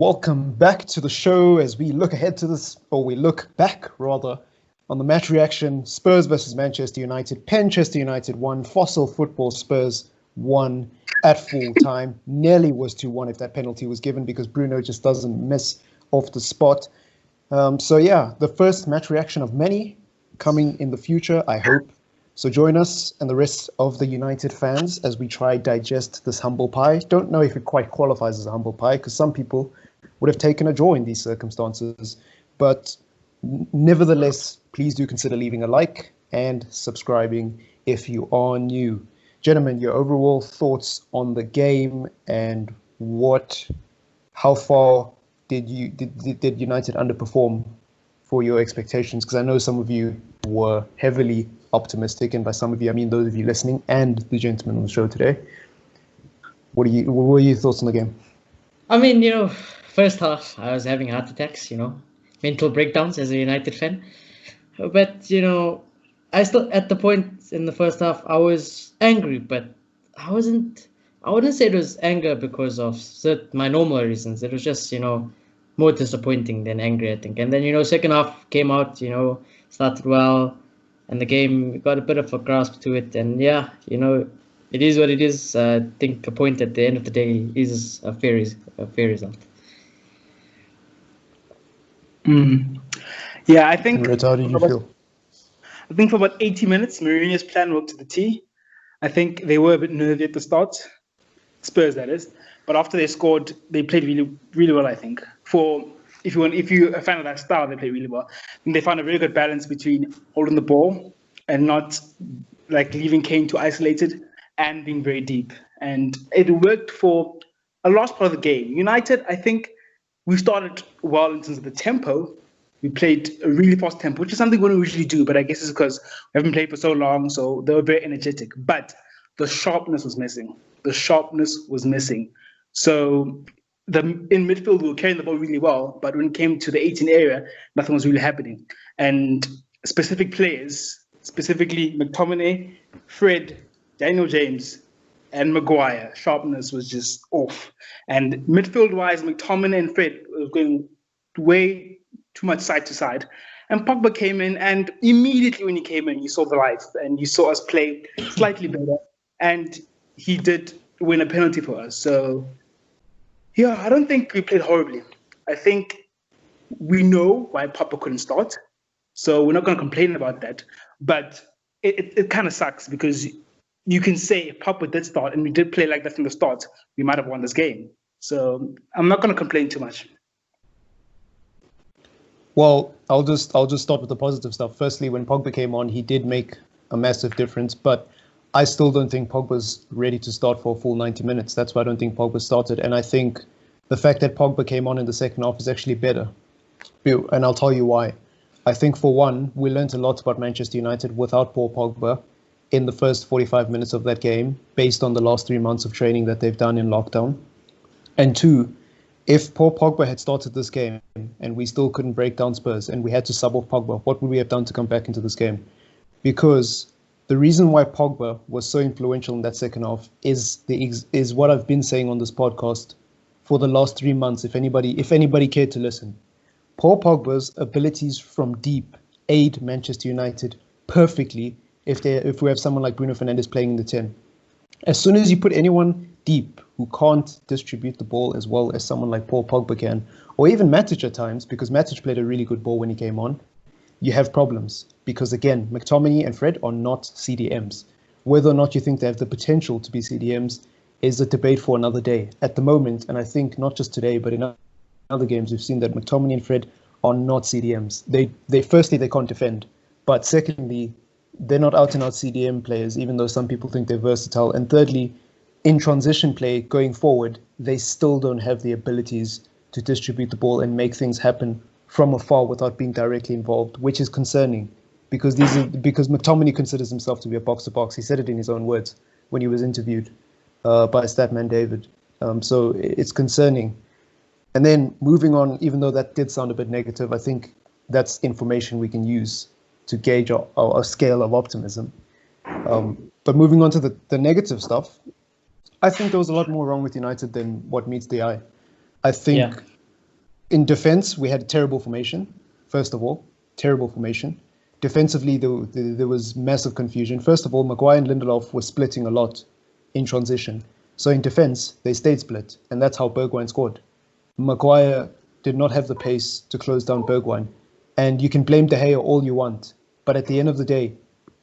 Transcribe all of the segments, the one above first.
Welcome back to the show as we look ahead to this, or we look back rather, on the match reaction. Spurs versus Manchester United. Manchester United won. Fossil football. Spurs won at full time. Nearly was 2-1 if that penalty was given because Bruno just doesn't miss off the spot. The first match reaction of many coming in the future, I hope. So join us and the rest of the United fans as we try digest this humble pie. Don't know if it quite qualifies as a humble pie because some people would have taken a draw in these circumstances. But nevertheless, please do consider leaving a like and subscribing if you are new. Gentlemen, your overall thoughts on the game and how far did United underperform for your expectations? Because I know some of you were heavily optimistic, and by some of you, I mean those of you listening and the gentlemen on the show today. What were your thoughts on the game? I mean, first half, I was having heart attacks, mental breakdowns as a United fan. But, I still, at the point in the first half, I was angry, but I wouldn't say it was anger because of my normal reasons. It was just, more disappointing than angry, I think. And then, second half came out, started well, and the game got a bit of a grasp to it. And yeah, it is what it is. I think a point at the end of the day is a fair result. Yeah, I think. How did you feel? I think for about 80 minutes, Mourinho's plan worked to the T. I think they were a bit nervy at the start, Spurs that is. But after they scored, they played really, really well. I think if you're a fan of that style, they played really well. And they found a really good balance between holding the ball and not like leaving Kane too isolated and being very deep. And it worked for a large part of the game. United, I think we started well in terms of the tempo. We played a really fast tempo, which is something we don't usually do, but I guess it's because we haven't played for so long, so they were very energetic. But the sharpness was missing. So in midfield, we were carrying the ball really well, but when it came to the 18 area, nothing was really happening. And specific players, specifically McTominay, Fred, Daniel James, and Maguire, sharpness was just off. And midfield-wise, McTominay and Fred was going way too much side to side. And Pogba came in, and immediately when he came in, you saw the light, and you saw us play slightly better. And he did win a penalty for us. So, yeah, I don't think we played horribly. I think we know why Pogba couldn't start. So we're not going to complain about that. But it kind of sucks because you can say if Pogba did start and we did play like that from the start, we might have won this game. So I'm not going to complain too much. Well, I'll just start with the positive stuff. Firstly, when Pogba came on, he did make a massive difference, but I still don't think Pogba's ready to start for a full 90 minutes. That's why I don't think Pogba started. And I think the fact that Pogba came on in the second half is actually better. And I'll tell you why. I think, for one, we learned a lot about Manchester United without Paul Pogba in the first 45 minutes of that game, based on the last 3 months of training that they've done in lockdown. And two, if Paul Pogba had started this game and we still couldn't break down Spurs and we had to sub off Pogba, what would we have done to come back into this game? Because the reason why Pogba was so influential in that second half is what I've been saying on this podcast for the last 3 months. If anybody cared to listen, Paul Pogba's abilities from deep aid Manchester United perfectly if we have someone like Bruno Fernandes playing in the 10. As soon as you put anyone deep who can't distribute the ball as well as someone like Paul Pogba can, or even Matic at times, because Matic played a really good ball when he came on, you have problems. Because again, McTominay and Fred are not CDMs. Whether or not you think they have the potential to be CDMs is a debate for another day. At the moment, and I think not just today, but in other games, we've seen that McTominay and Fred are not CDMs. They firstly, they can't defend. But secondly, they're not out-and-out CDM players, even though some people think they're versatile. And thirdly, in transition play going forward, they still don't have the abilities to distribute the ball and make things happen from afar without being directly involved, which is concerning because McTominay considers himself to be a box-to-box. He said it in his own words when he was interviewed by Statman David. So it's concerning. And then moving on, even though that did sound a bit negative, I think that's information we can use to gauge our scale of optimism. But moving on to the negative stuff, I think there was a lot more wrong with United than what meets the eye. I think In defense, we had a terrible formation. First of all, terrible formation. Defensively, there was massive confusion. First of all, Maguire and Lindelof were splitting a lot in transition. So in defense, they stayed split, and that's how Bergwijn scored. Maguire did not have the pace to close down Bergwijn. And you can blame De Gea all you want, but at the end of the day,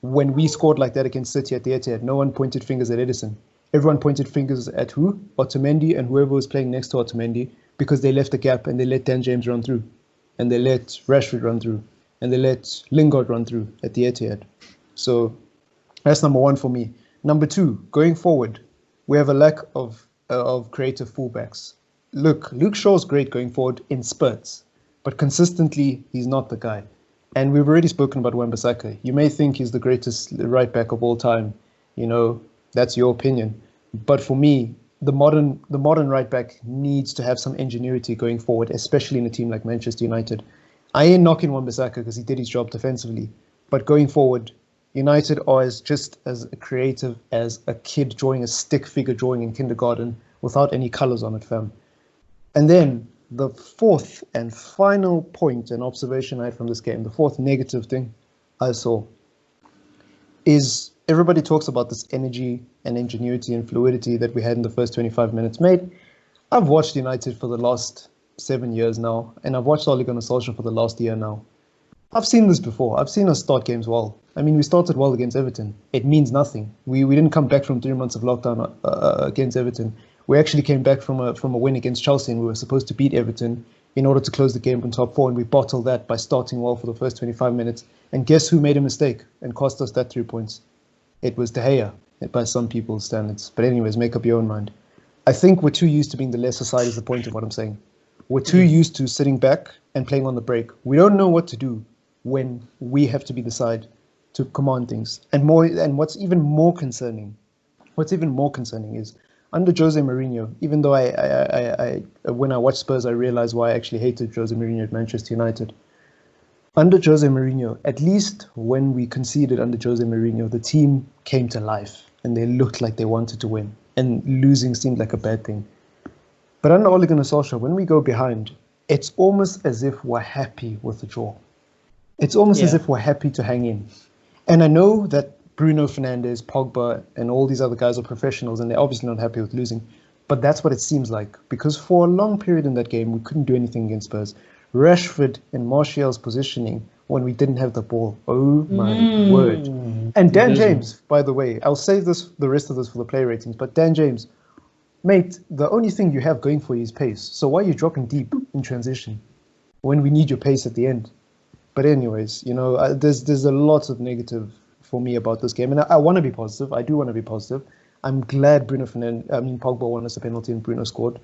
when we scored like that against City at the Etihad, no one pointed fingers at Edison. Everyone pointed fingers at who? Otamendi and whoever was playing next to Otamendi, because they left a gap and they let Dan James run through. And they let Rashford run through. And they let Lingard run through at the Etihad. So that's number one for me. Number two, going forward, we have a lack of creative fullbacks. Look, Luke Shaw's great going forward in spurts, but consistently, he's not the guy. And we've already spoken about Wan-Bissaka. You may think he's the greatest right back of all time. You know, that's your opinion. But for me, the modern right back needs to have some ingenuity going forward, especially in a team like Manchester United. I ain't knocking Wan-Bissaka because he did his job defensively. But going forward, United are just as creative as a kid drawing a stick figure drawing in kindergarten without any colours on it, fam. And then the fourth and final point and observation I had from this game, the fourth negative thing I saw, is everybody talks about this energy and ingenuity and fluidity that we had in the first 25 minutes. Mate, I've watched United for the last 7 years now, and I've watched Ole Gunnar Solskjaer for the last year now. I've seen this before. I've seen us start games well. I mean, we started well against Everton. It means nothing. We didn't come back from 3 months of lockdown against Everton. We actually came back from a win against Chelsea, and we were supposed to beat Everton in order to close the game from top four, and we bottled that by starting well for the first 25 minutes. And guess who made a mistake and cost us that 3 points? It was De Gea, by some people's standards. But anyways, make up your own mind. I think we're too used to being the lesser side is the point of what I'm saying. We're too used to sitting back and playing on the break. We don't know what to do when we have to be the side to command things. And what's even more concerning is under Jose Mourinho, even though I when I watched Spurs, I realized why I actually hated Jose Mourinho at Manchester United. Under Jose Mourinho, at least when we conceded under Jose Mourinho, the team came to life and they looked like they wanted to win, and losing seemed like a bad thing. But under Ole Gunnar Solskjaer, when we go behind, it's almost as if we're happy with the draw. It's almost as if we're happy to hang in. And I know that Bruno Fernandes, Pogba, and all these other guys are professionals, and they're obviously not happy with losing. But that's what it seems like, because for a long period in that game, we couldn't do anything against Spurs. Rashford and Martial's positioning when we didn't have the ball. Oh my word. And Dan James, by the way, I'll save the rest of this for the play ratings, but Dan James, mate, the only thing you have going for you is pace. So why are you dropping deep in transition when we need your pace at the end? But anyways, you know, there's a lot of negative for me about this game, and I want to be positive. I do want to be positive. I'm glad Pogba won us a penalty and Bruno scored,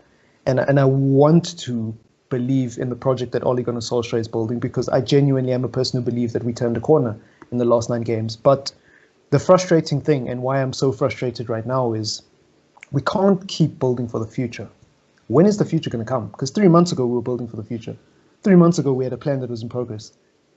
and I want to believe in the project that Ole Gunnar Solskjaer is building, because I genuinely am a person who believes that we turned a corner in the last 9 games. But the frustrating thing, and why I'm so frustrated right now, is we can't keep building for the future. When is the future going to come? Because 3 months ago we were building for the future. 3 months ago we had a plan that was in progress.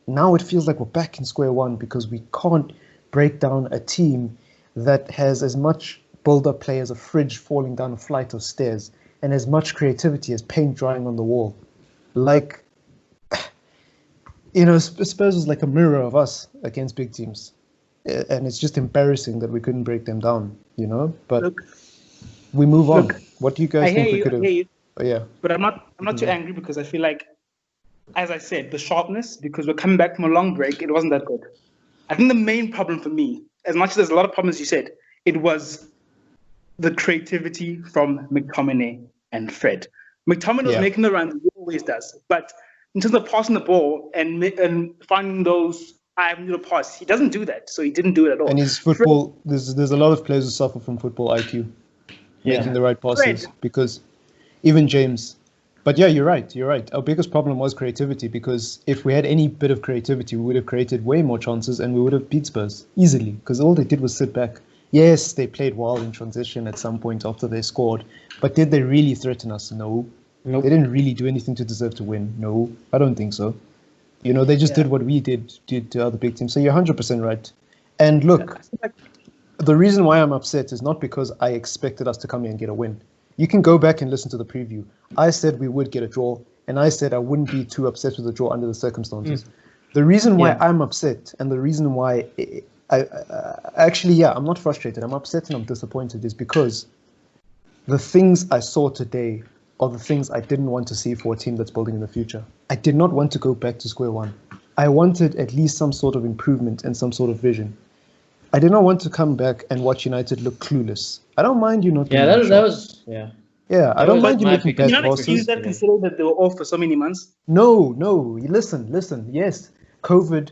Now it feels like we're back in square one because we can't break down a team that has as much build-up play as a fridge falling down a flight of stairs, and as much creativity as paint drying on the wall. Like, you know, Spurs was like a mirror of us against big teams. And it's just embarrassing that we couldn't break them down, you know? But we move on. What do you guys think we could have? Oh, yeah. But I'm not too angry, because I feel like, as I said, the sharpness, because we're coming back from a long break, it wasn't that good. I think the main problem for me, as much as there's a lot of problems you said, it was the creativity from McTominay and Fred. McTominay was making the runs, he always does. But in terms of passing the ball and finding those little pass, he doesn't do that. So he didn't do it at all. And his football, there's a lot of players who suffer from football IQ, making the right passes, because even James. But yeah, you're right. Our biggest problem was creativity, because if we had any bit of creativity, we would have created way more chances and we would have beat Spurs easily, because all they did was sit back. Yes, they played well in transition at some point after they scored, but did they really threaten us? No. Nope. They didn't really do anything to deserve to win. No, I don't think so. You know, they just did what we did to other big teams. So you're 100% right. And look, the reason why I'm upset is not because I expected us to come here and get a win. You can go back and listen to the preview. I said we would get a draw, and I said I wouldn't be too upset with the draw under the circumstances. The reason why I'm upset, and the reason why I'm not frustrated, I'm upset and I'm disappointed, is because the things I saw today are the things I didn't want to see for a team that's building in the future. I did not want to go back to square one. I wanted at least some sort of improvement and some sort of vision. I did not want to come back and watch United look clueless. I don't mind you not. Yeah, that was. Yeah, I don't mind you making bad You're not passes. excuse that considering that they were off for so many months. No. Listen. Yes, COVID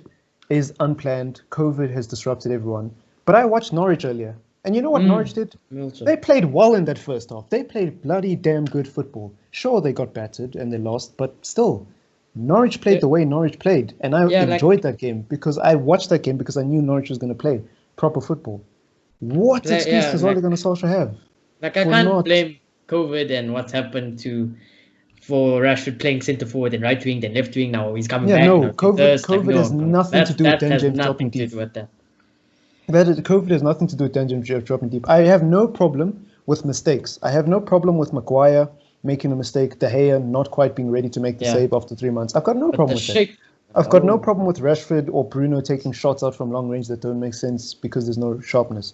is unplanned. COVID has disrupted everyone. But I watched Norwich earlier. And you know what Norwich did? Milton. They played well in that first half. They played bloody damn good football. Sure, they got battered and they lost, but still, Norwich played the way Norwich played. And I enjoyed that game because I watched that game because I knew Norwich was going to play proper football. What excuse does Ole Gunnar Solskjaer have? Like, I can't blame COVID and what's happened for Rashford playing centre forward and right wing, then left wing. Now he's coming back. No, COVID has nothing to do with Dan James dropping deep. COVID has nothing to do with Dan James dropping deep. I have no problem with mistakes. I have no problem with Maguire making a mistake, De Gea not quite being ready to make the save after 3 months. I've got no problem with that. I've got no problem with Rashford or Bruno taking shots out from long range that don't make sense because there's no sharpness.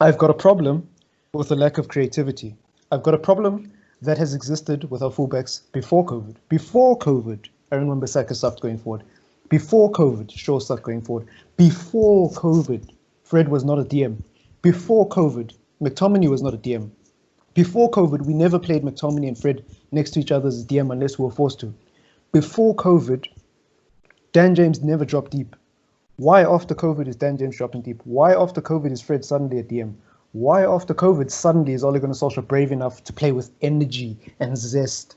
I've got a problem with the lack of creativity. I've got a problem that has existed with our fullbacks before COVID. Before COVID, Aaron Wan-Bissaka stopped going forward. Before COVID, Shaw stopped going forward. Before COVID, Fred was not a DM. Before COVID, McTominay was not a DM. Before COVID, we never played McTominay and Fred next to each other as a DM unless we were forced to. Before COVID, Dan James never dropped deep. Why after COVID is Dan James dropping deep? Why after COVID is Fred suddenly a DM? Why after COVID suddenly is Ole Gunnar Solskjaer brave enough to play with energy and zest?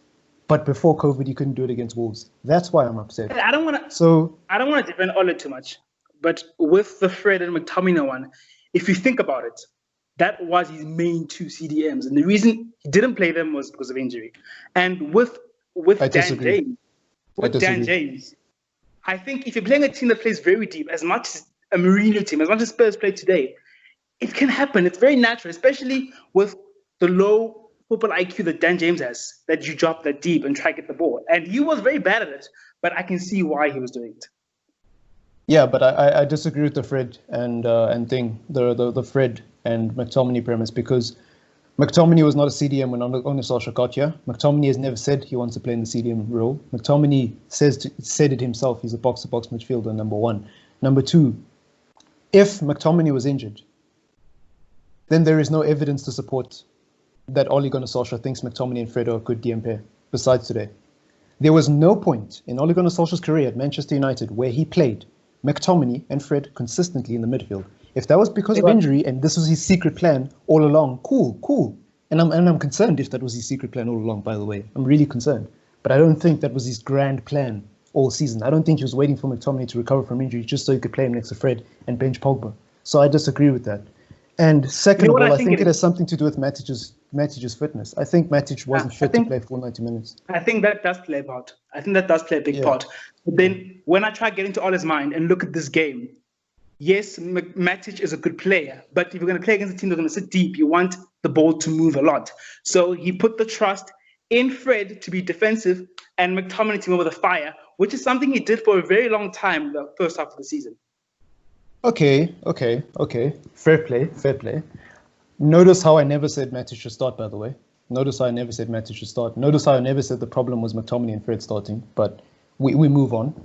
But before COVID, you couldn't do it against Wolves. That's why I'm upset. I don't want to defend Ole too much, but with the Fred and McTominay one, if you think about it, that was his main two CDMs, and the reason he didn't play them was because of injury. And with Dan James, I think if you're playing a team that plays very deep, as much as a Mourinho team, as much as Spurs played today, it can happen. It's very natural, especially with the low football IQ that Dan James has, that you drop that deep and try to get the ball. And he was very bad at it, but I can see why he was doing it. Yeah, but I disagree with the Fred the Fred and McTominay premise, because McTominay was not a CDM when Ole Solskjaer got here. McTominay has never said he wants to play in the CDM role. McTominay said it himself. He's a box-to-box midfielder, number one. Number two, if McTominay was injured, then there is no evidence to support that Ole Gunnar Solskjaer thinks McTominay and Fred are a good DM pair, besides today. There was no point in Ole Gunnar Solskjaer's career at Manchester United where he played McTominay and Fred consistently in the midfield. If that was because of injury and this was his secret plan all along, cool. And I'm concerned if that was his secret plan all along, by the way. I'm really concerned. But I don't think that was his grand plan all season. I don't think he was waiting for McTominay to recover from injury just so he could play him next to Fred and bench Pogba. So I disagree with that. And second of all, I think it has something to do with Matic's fitness. I think Matic wasn't fit to play for 90 minutes. I think that does play a part. I think that does play a big part. But then when I try to get into Ole's mind and look at this game, yes, Matic is a good player, but if you're going to play against a team that's going to sit deep, you want the ball to move a lot. So he put the trust in Fred to be defensive and McTominay to move with the fire, which is something he did for a very long time the first half of the season. Okay. Fair play. Notice how I never said Matic should start, by the way. Notice how I never said Matic should start. Notice how I never said the problem was McTominay and Fred starting, but we move on.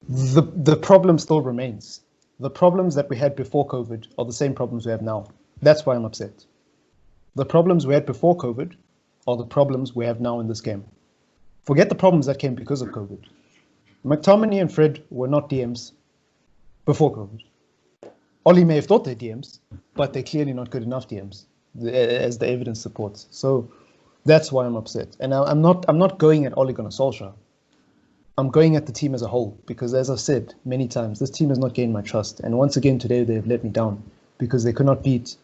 The problem still remains. The problems that we had before COVID are the same problems we have now. That's why I'm upset. The problems we had before COVID are the problems we have now in this game. Forget the problems that came because of COVID. McTominay and Fred were not DMs before COVID. Oli may have thought they're DMs, but they're clearly not good enough DMs, as the evidence supports. So that's why I'm upset. And I'm not going at Ole Gunnar Solskjaer. I'm going at the team as a whole, because as I've said many times, this team has not gained my trust. And once again today, they've let me down because they could not beat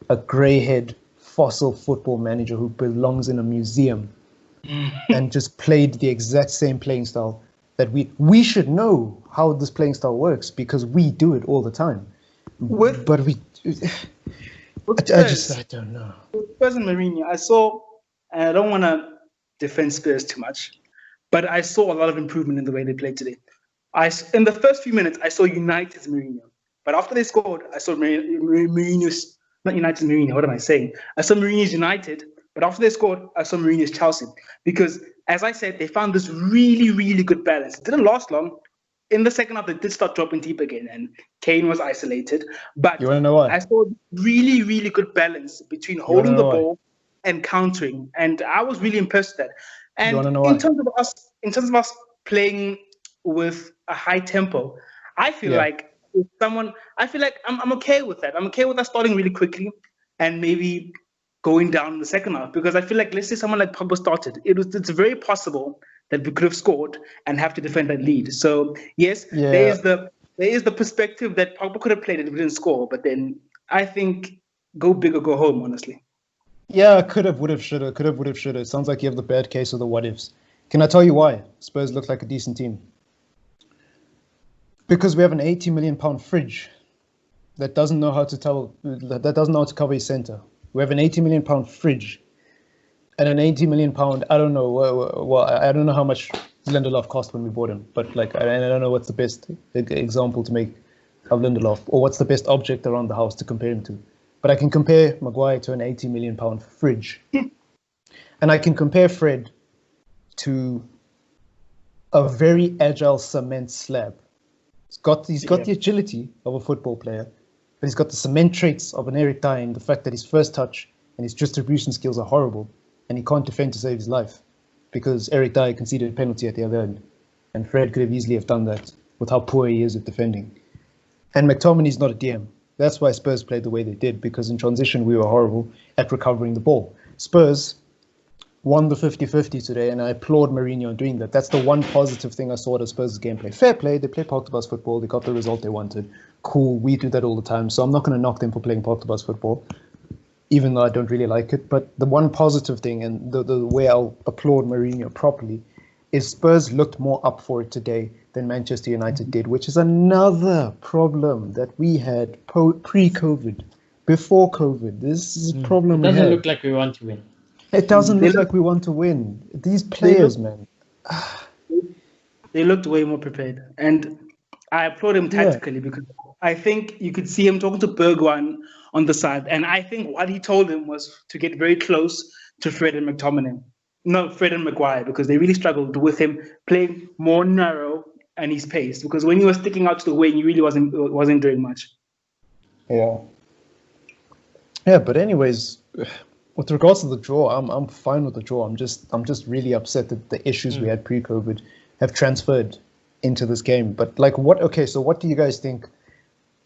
a grey-haired fossil football manager who belongs in a museum and just played the exact same playing style that we should know how this playing style works because we do it all the time. I don't know. With Spurs and Mourinho, I don't want to defend Spurs too much, but I saw a lot of improvement in the way they played today. In the first few minutes, I saw United's Mourinho. But after they scored, I saw Mourinho's, not United's Mourinho, what am I saying? I saw Mourinho's United, but after they scored, I saw Mourinho's Chelsea. Because, as I said, they found this really, really good balance. It didn't last long. In the second half, they did start dropping deep again, and Kane was isolated. But You want to know why? I saw really, really good balance between holding the ball and countering. And I was really impressed with that. And in terms of us playing with a high tempo, I feel like I'm okay with that. I'm okay with us starting really quickly and maybe going down in the second half, because I feel like, let's say someone like Pogba started, it's very possible that we could have scored and have to defend that lead. So yes, there is the perspective that Pogba could have played it if we didn't score, but then I think go big or go home, honestly. Yeah, could have, would have, should have. It sounds like you have the bad case of the what ifs. Can I tell you why Spurs look like a decent team? Because we have an £80 million fridge that doesn't know how to cover his centre. We have an £80 million fridge and an £80 million. I don't know. Well, I don't know how much Lindelof cost when we bought him, but like I don't know what's the best example to make of Lindelof, or what's the best object around the house to compare him to. But I can compare Maguire to an £80 million fridge, and I can compare Fred to a very agile cement slab. He's got the agility of a football player, but he's got the cement traits of an Eric Dyer, and the fact that his first touch and his distribution skills are horrible, and he can't defend to save his life because Eric Dyer conceded a penalty at the other end, and Fred could have easily have done that with how poor he is at defending. And McTominay's not a DM. That's why Spurs played the way they did, because in transition we were horrible at recovering the ball. Spurs won the 50-50 today, and I applaud Mourinho on doing that. That's the one positive thing I saw at Spurs' gameplay. Fair play, they played Pogba's football, they got the result they wanted. Cool, we do that all the time, so I'm not going to knock them for playing Pogba's football, even though I don't really like it. But the one positive thing, and the way I'll applaud Mourinho properly, is Spurs looked more up for it today than Manchester United did, which is another problem that we had pre-COVID, before COVID. This is a problem we had. It doesn't look like we want to win. It doesn't look like we want to win. These players, man. They looked way more prepared. And I applaud him tactically, because I think you could see him talking to Bergwijn on the side. And I think what he told him was to get very close to Fred and McTominay. No, Fred and Maguire, because they really struggled with him playing more narrow and his pace. Because when he was sticking out to the wing, he really wasn't doing much. Yeah. Yeah, but anyways, with regards to the draw, I'm fine with the draw. I'm just really upset that the issues we had pre-COVID have transferred into this game. But like, so what do you guys think?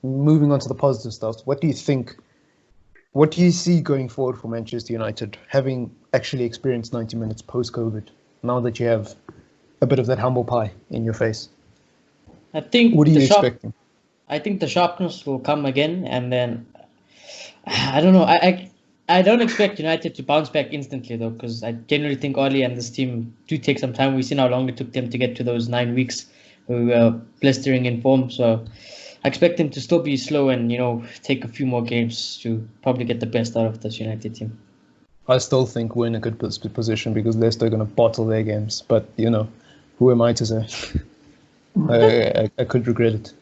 Moving on to the positive stuff, what do you see going forward for Manchester United, having actually experienced 90 minutes post-COVID, now that you have a bit of that humble pie in your face? I think what are you expecting? I think the sharpness will come again, and then I don't know. I don't expect United to bounce back instantly, though, because I generally think Oli and this team do take some time. We've seen how long it took them to get to those 9 weeks where we were blistering in form. So I expect them to still be slow and, take a few more games to probably get the best out of this United team. I still think we're in a good position because Leicester are going to bottle their games. But, who am I to say? I could regret it.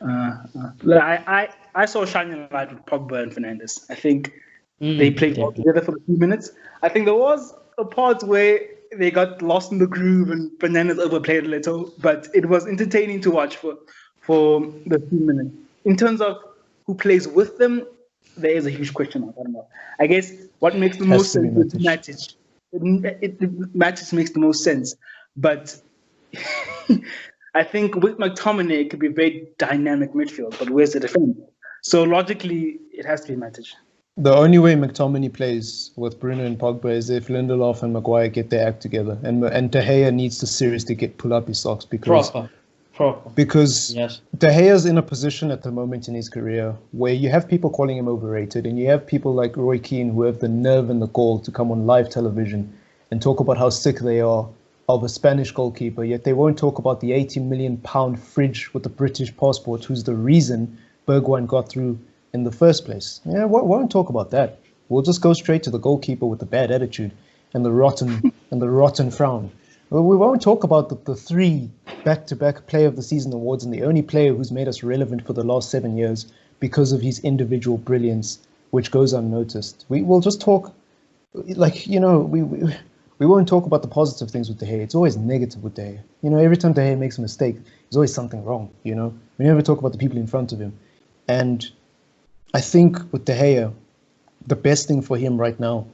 I saw shining light with Pogba and Fernandes. I think they played well together for a few minutes. I think there was a part where they got lost in the groove and Fernandes overplayed a little, but it was entertaining to watch for the few minutes. In terms of who plays with them, there is a huge question mark. I don't know. I guess what makes the most sense is Matic. Matic makes the most sense, but I think with McTominay it could be a very dynamic midfield. But where's the defense? So logically, it has to be Matic. The only way McTominay plays with Bruno and Pogba is if Lindelof and Maguire get their act together, and De Gea needs to seriously pull up his socks because De Gea's in a position at the moment in his career where you have people calling him overrated, and you have people like Roy Keane who have the nerve and the gall to come on live television and talk about how sick they are of a Spanish goalkeeper, yet they won't talk about the £80 million fridge with a British passport who's the reason Bergwijn got through in the first place. Yeah, won't talk about that. We'll just go straight to the goalkeeper with the bad attitude and the rotten frown. Well, we won't talk about the three back-to-back Player of the Season awards and the only player who's made us relevant for the last 7 years because of his individual brilliance, which goes unnoticed. We'll just talk, like, we won't talk about the positive things with De Gea. It's always negative with De Gea. Every time De Gea makes a mistake, there's always something wrong, We never talk about the people in front of him. And I think with De Gea, the best thing for him right now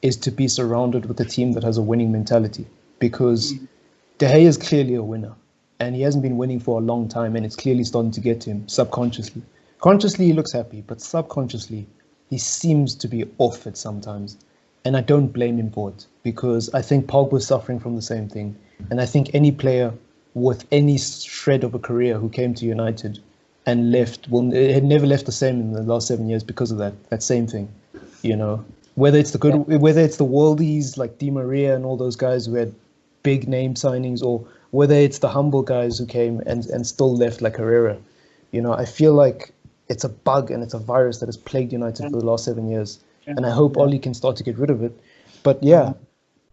is to be surrounded with a team that has a winning mentality, because De Gea is clearly a winner and he hasn't been winning for a long time, and it's clearly starting to get to him subconsciously. Consciously, he looks happy, but subconsciously, he seems to be off it sometimes. And I don't blame him for it, because I think Pogba's suffering from the same thing. And I think any player with any shred of a career who came to United and left, had never left the same in the last 7 years because of that same thing. Whether it's the worldies like Di Maria and all those guys who had big name signings, or whether it's the humble guys who came and still left like Herrera. I feel like it's a bug and it's a virus that has plagued United for the last 7 years. And I hope Oli can start to get rid of it. But yeah,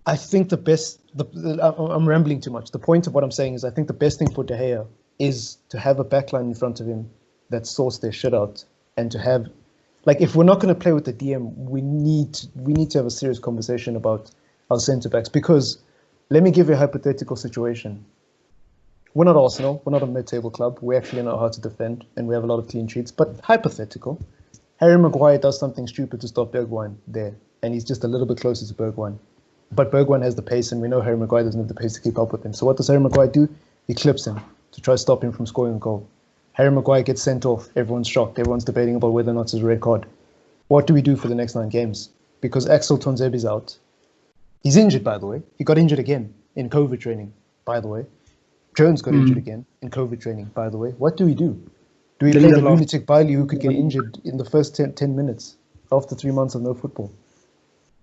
I think I'm rambling too much. The point of what I'm saying is I think the best thing for De Gea is to have a backline in front of him that sorts their shit out, and to have, like, if we're not going to play with the DM, we need to have a serious conversation about our centre-backs. Because let me give you a hypothetical situation. We're not Arsenal. We're not a mid-table club. We actually know how to defend, and we have a lot of clean sheets. But hypothetical. Harry Maguire does something stupid to stop Bergwijn there, and he's just a little bit closer to Bergwijn. But Bergwijn has the pace, and we know Harry Maguire doesn't have the pace to keep up with him. So what does Harry Maguire do? He clips him to try to stop him from scoring a goal. Harry Maguire gets sent off. Everyone's shocked. Everyone's debating about whether or not it's a red card. What do we do for the next 9 games? Because Axel Tonzebi's out. He's injured, by the way. He got injured again in COVID training, by the way. Jones got injured again in COVID training, by the way. What do we do? Do we play the lunatic Bailey who could get injured in the first 10 minutes after 3 months of no football?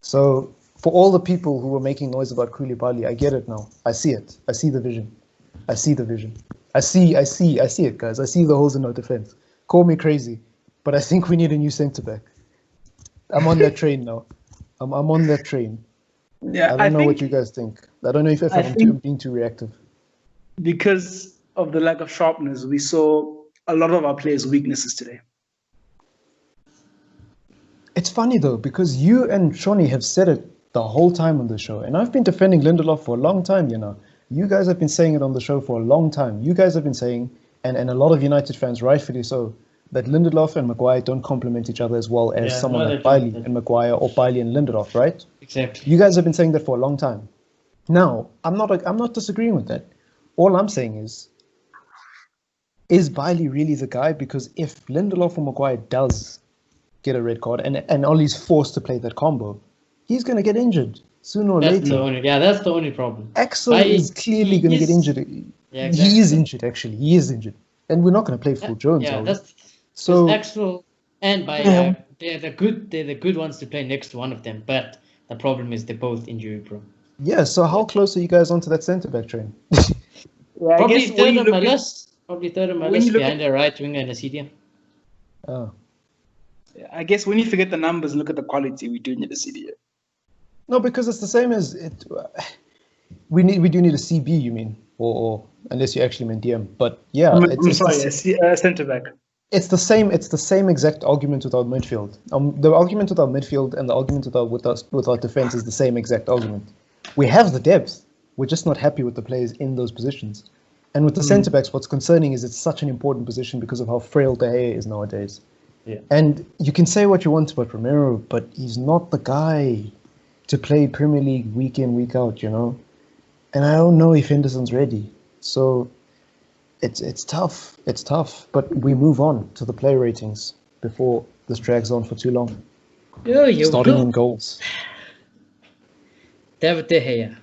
So for all the people who were making noise about Koulibaly, I get it now. I see it. I see the vision. I see it, guys. I see the holes in our defense. Call me crazy, but I think we need a new centre-back. I'm on that train now. I'm on that train. Yeah, I don't know what you guys think. I don't know if I'm being too reactive. Because of the lack of sharpness, we saw a lot of our players' weaknesses today. It's funny though, because you and Shoni have said it the whole time on the show, and I've been defending Lindelof for a long time, You guys have been saying it on the show for a long time. You guys have been saying, and a lot of United fans, rightfully so, that Lindelof and Maguire don't complement each other as well as someone like Bailey and Maguire, or Bailey and Lindelof, right? Exactly. You guys have been saying that for a long time. Now, I'm not disagreeing with that. All I'm saying is Bailey really the guy? Because if Lindelof or Maguire does get a red card and Ollie's forced to play that combo, he's going to get injured sooner or later. That's the only problem. Axel is clearly going to get injured. Yeah, exactly. He is injured, actually. He is injured. And we're not going to play full Jones. So Axel and Bailey, they're the good ones to play next to one of them. But the problem is they're both injury prone. Yeah, so how close are you guys onto that centre-back train? Probably third on my list. Behind a right winger and a CDM. Oh. I guess when you forget the numbers and look at the quality, we do need a CDM. No, because it's the same as it. We do need a CB, you mean, or unless you actually meant DM. But yeah, centre back. It's the same. It's the same exact argument with our midfield. The argument with our midfield and the argument with our defense is the same exact argument. We have the depth. We're just not happy with the players in those positions. And with the centre backs, what's concerning is it's such an important position because of how frail De Gea is nowadays. Yeah. And you can say what you want about Romero, but he's not the guy to play Premier League week in, week out, And I don't know if Henderson's ready. So it's tough. It's tough. But we move on to the player ratings before this drags on for too long. Starting in goals. David De Gea.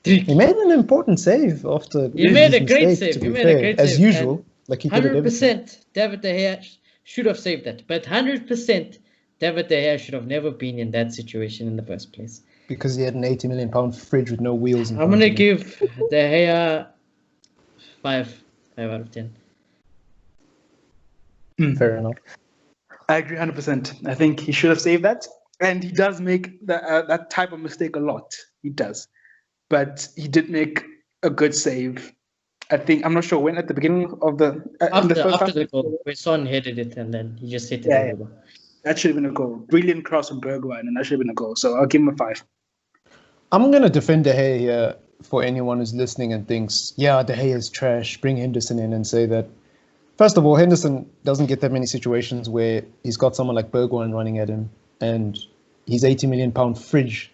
He made an important save after. He made a great save. As usual. Like he did 100% David De Gea should have saved that. But 100% David De Gea should have never been in that situation in the first place. Because he had an £80 million fridge with no wheels. I'm going to give De Gea 5 out of 10. Fair enough. I agree 100%. I think he should have saved that. And he does make that type of mistake a lot. He does. but he did make a good save. I think, I'm not sure when, at the beginning of the in the first After half. the goal, where Son headed it and then he just hit it Yeah, over. that should have been a goal. Brilliant cross from Bergwijn, and that should have been a goal. So I'll give him a 5. I'm going to defend De Gea here for anyone who's listening and thinks, yeah, De Gea is trash. Bring Henderson in and say that. First of all, Henderson doesn't get that many situations where he's got someone like Bergwijn running at him, and his 80 million pound fridge,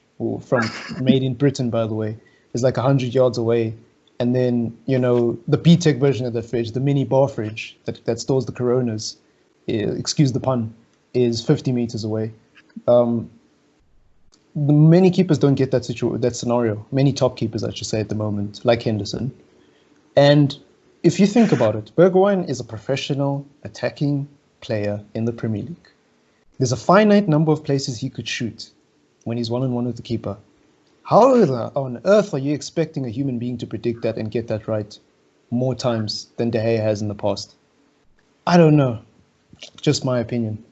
from made in Britain, by the way, is like 100 yards away. And then, the B-Tech version of that fridge, the mini bar fridge that stores the Coronas, excuse the pun, is 50 meters away. Many keepers don't get that scenario. Many top keepers, I should say, at the moment, like Henderson. And if you think about it, Bergwijn is a professional attacking player in the Premier League. There's a finite number of places he could shoot when he's one-on-one with the keeper. How on earth are you expecting a human being to predict that and get that right more times than De Gea has in the past? I don't know. Just my opinion.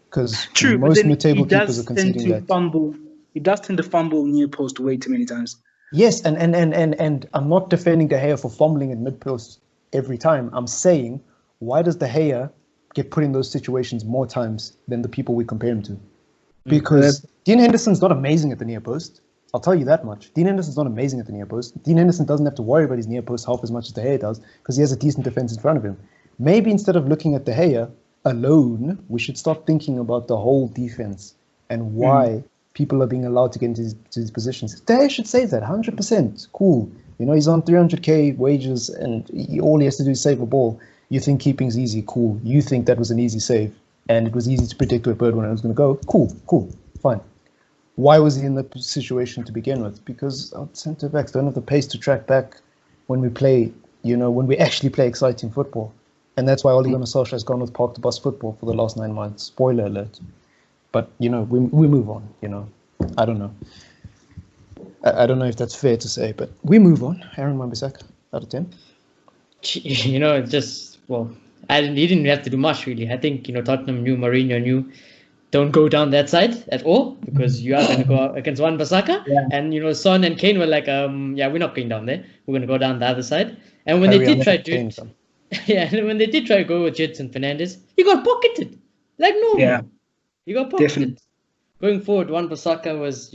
Because most mid-table keepers are conceding that. He does tend to fumble near post way too many times. Yes, and I'm not defending De Gea for fumbling in mid-post every time. I'm saying, why does De Gea get put in those situations more times than the people we compare him to? Because Dean Henderson's not amazing at the near post. I'll tell you that much. Dean Henderson's not amazing at the near post. Dean Henderson doesn't have to worry about his near post half as much as De Gea does because he has a decent defense in front of him. Maybe instead of looking at De Gea alone, we should start thinking about the whole defense and why people are being allowed to get into these positions. De Gea should save that 100%. Cool. He's on 300k wages and all he has to do is save a ball. You think keeping's easy? Cool. You think that was an easy save and it was easy to predict where Bergwijn was going to go? Cool. Fine. Why was he in that situation to begin with? Because our centre backs don't have the pace to track back when we play, when we actually play exciting football. And that's why Ole Gunnar Solskjaer has gone with park to bus football for the last 9 months. Spoiler alert. But, we move on, I don't know. I don't know if that's fair to say, but we move on. Aaron Wan-Bissaka, out of 10. He didn't have to do much, really. I think, Tottenham knew, Mourinho knew, don't go down that side at all because you are going to go against Wan-Bissaka. Yeah. And, Son and Kane were like, we're not going down there. We're going to go down the other side. And when they did try to... and when they did try to go with Jedson Fernandes, he got pocketed. Like normal. Yeah. He got pocketed. Definitely. Going forward, Wan-Bissaka was,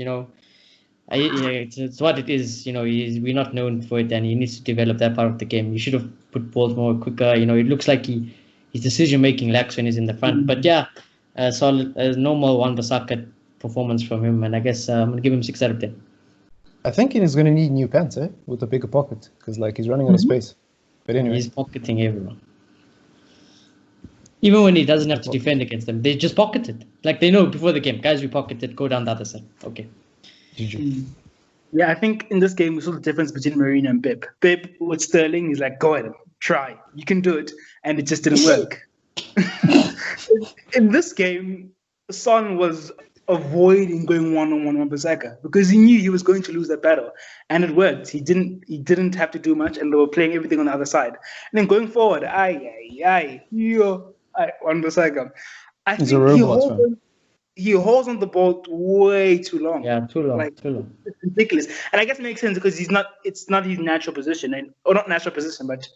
it's what it is. We're not known for it, and he needs to develop that part of the game. He should have put balls more quicker. It looks like his decision making lacks when he's in the front. But yeah, solid, normal Wan-Bissaka performance from him, and I guess I'm gonna give him 6 out of 10. I think he's gonna need new pants, with a bigger pocket, because he's running out of space. But anyway, he's pocketing everyone. Even when he doesn't have to defend against them, they just pocket it. Like they know before the game, guys, we pocketed, go down the other side. Okay. Yeah, I think in this game we saw the difference between Mourinho and Pep. Pep with Sterling, he's like, go ahead, try, you can do it, and it just didn't work. In this game, Son was avoiding going one-on-one with Wan-Bissaka because he knew he was going to lose that battle, and it worked. He didn't have to do much, and they were playing everything on the other side. And then going forward, Wan-Bissaka, I think he holds on the ball way too long. Yeah, too long. It's ridiculous. And I guess it makes sense because it's not his natural position, or not natural position, but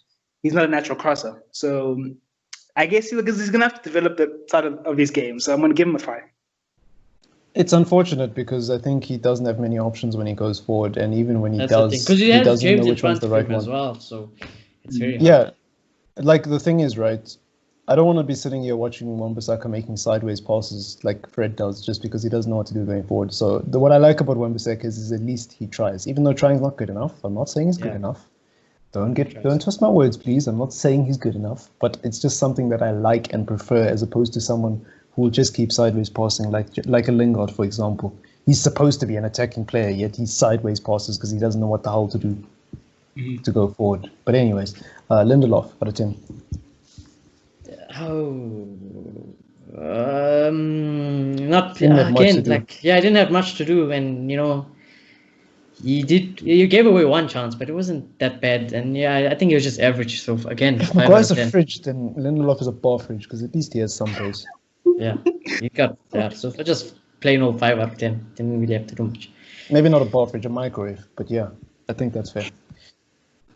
he's not a natural crosser. So I guess he's going to have to develop that side of his game. So I'm going to give him a 5. It's unfortunate because I think he doesn't have many options when he goes forward, and even when he does, because he doesn't know which one's the right one as well. So it's very hard. Yeah, the thing is, right? I don't want to be sitting here watching Wan-Bissaka making sideways passes like Fred does just because he doesn't know what to do going forward. So what I like about Wan-Bissaka is at least he tries, even though trying is not good enough. I'm not saying he's good enough. Don't twist my words, please. I'm not saying he's good enough, but it's just something that I like and prefer as opposed to someone who will just keep sideways passing like a Lingard, for example. He's supposed to be an attacking player, yet he sideways passes because he doesn't know what the hell to do to go forward. But anyways, Lindelof, out of 10. Not again. I didn't have much to do, and you gave away one chance, but it wasn't that bad, and I think it was just average. So again, if Maguire's a fridge, then Lindelof is a bar fridge because at least he has some pace. Yeah, you got that. So for just plain old 5 out of 10, didn't really have to do much. Maybe not a bar fridge, a microwave, but yeah. I think that's fair.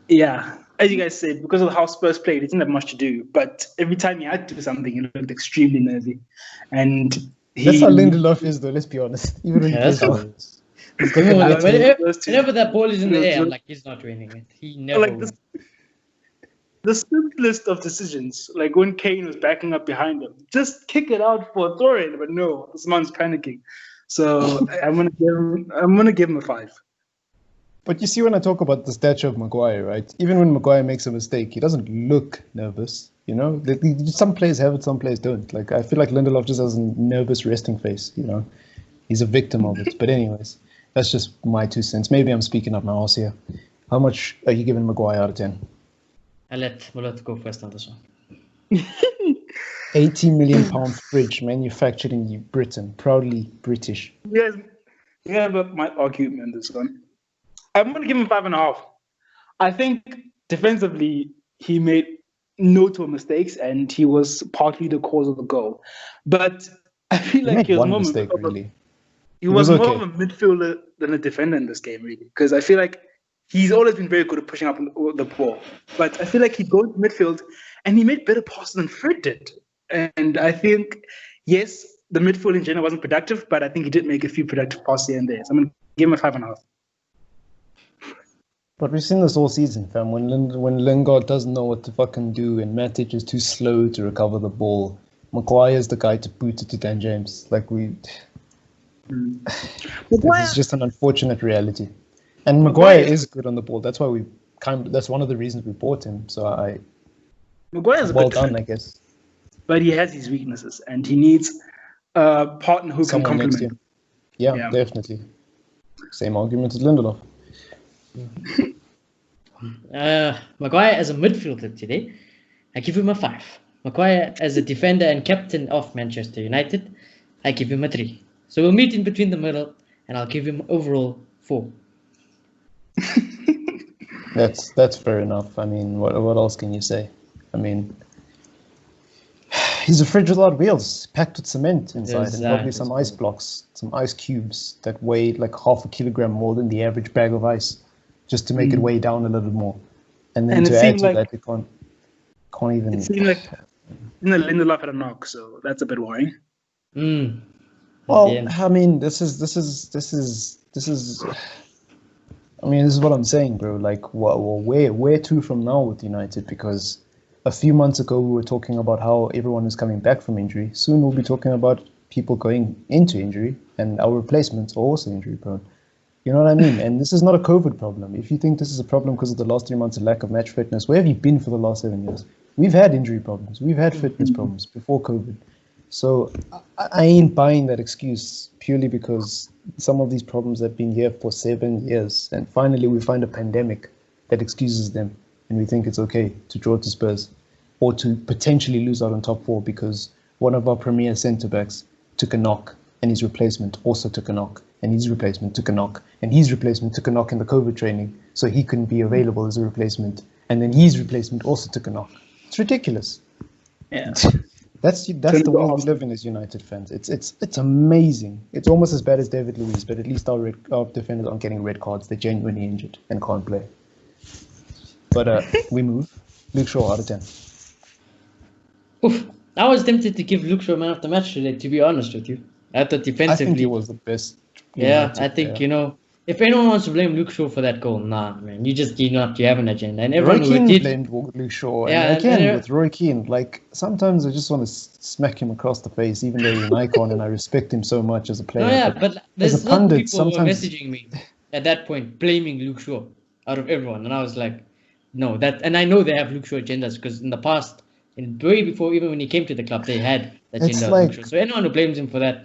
Yeah, as you guys said, because of how Spurs played, he didn't have much to do. But every time he had to do something, he looked extremely nervy. And That's how Lindelof is, though. Let's be honest. Even when he Yeah, plays that's well, true. he's got Even the when- mental. whenever that ball is in the Those- air, I'm those- like, he's not winning it. He never like wins. the simplest of decisions, like when Kane was backing up behind him, just kick it out for a throw-in. But no, this man's panicking. So I'm gonna give him a 5. But you see, when I talk about the stature of Maguire, right? Even when Maguire makes a mistake, he doesn't look nervous. You know, some players have it, some players don't. Like I feel like Lindelof just has a nervous resting face. You know, he's a victim of it. But anyways, that's just my 2 cents. Maybe I'm speaking up my arse here. How much are you giving Maguire out of 10? I'll let Mulat go first on this one. 80 million pound fridge manufactured in Britain, proudly British. You guys might argue on this one. I'm gonna give him 5.5. I think defensively he made notable mistakes and he was partly the cause of the goal. But I feel He like made he was one more mistake, really. he was was more okay. of a midfielder than a defender in this game, really. Because I feel like he's always been very good at pushing up the ball. But I feel like he'd go into midfield and he made better passes than Fred did. And I think, yes, the midfield in general wasn't productive, but I think he did make a few productive passes here and there. So I'm going to give him a 5.5. But we've seen this all season, fam. When Lingard doesn't know what to fucking do and Matic is too slow to recover the ball, Maguire's the guy to boot it to Dan James. Like it's just an unfortunate reality. And Maguire is good on the ball. That's why that's one of the reasons we bought him. So Maguire's a well good done, defender, I guess. but he has his weaknesses and he needs a partner who can Someone next complement to him. him. Yeah, Yeah. definitely. Same argument as Lindelof. Maguire as a midfielder today, I give him a 5. Maguire as a defender and captain of Manchester United, I give him a 3. So we'll meet in between the middle, and I'll give him overall 4. That's fair enough. I mean, what else can you say? I mean, he's a fridge without wheels, packed with cement inside, and probably some ice blocks, some ice cubes that weigh like half a kilogram more than the average bag of ice, just to make it weigh down a little more. And then And it to add seemed to like- that, you can't even. It seemed like Lindelof had a knock, so that's a bit worrying. Well, Yeah. I mean, this is. I mean, this is what I'm saying, bro. Like, where to from now with United? Because a few months ago we were talking about how everyone is coming back from injury. Soon we'll be talking about people going into injury, and our replacements are also injury prone. You know what I mean? And this is not a COVID problem. If you think this is a problem because of the last 3 months of lack of match fitness, where have you been for the last 7 years? We've had injury problems. We've had fitness problems before COVID. So I ain't buying that excuse purely because some of these problems have been here for 7 years. And finally we find a pandemic that excuses them. And we think it's okay to draw to Spurs or to potentially lose out on top 4 because one of our premier centre-backs took a knock and his replacement also took a knock. And his replacement took a knock, and his replacement took a knock in the COVID training, so he couldn't be available as a replacement. And then his replacement also took a knock. It's ridiculous. Yeah. That's the world we live in as United fans. It's amazing. It's almost as bad as David Luiz, but at least our defenders aren't getting red cards. They're genuinely injured and can't play. But we move. Luke Shaw out of 10. Oof. I was tempted to give Luke Shaw man of the match today, to be honest with you. I thought defensively. I think he was the best. Yeah, I think, if anyone wants to blame Luke Shaw for that goal, nah, man. You have an agenda. And everyone Roy who Keane did. blamed Luke Shaw. Yeah, and again, and- with Roy Keane, like, sometimes I just want to smack him across the face, even though he's an icon and I respect him so much as a player. No, yeah, but there's as a a lot of pundit, people who were sometimes- messaging me at that point, blaming Luke Shaw out of everyone. And I was like, no, and I know they have Luke Shaw agendas because in the past, way before, even when he came to the club, they had the It's agenda of like- Luke Shaw. So anyone who blames him for that,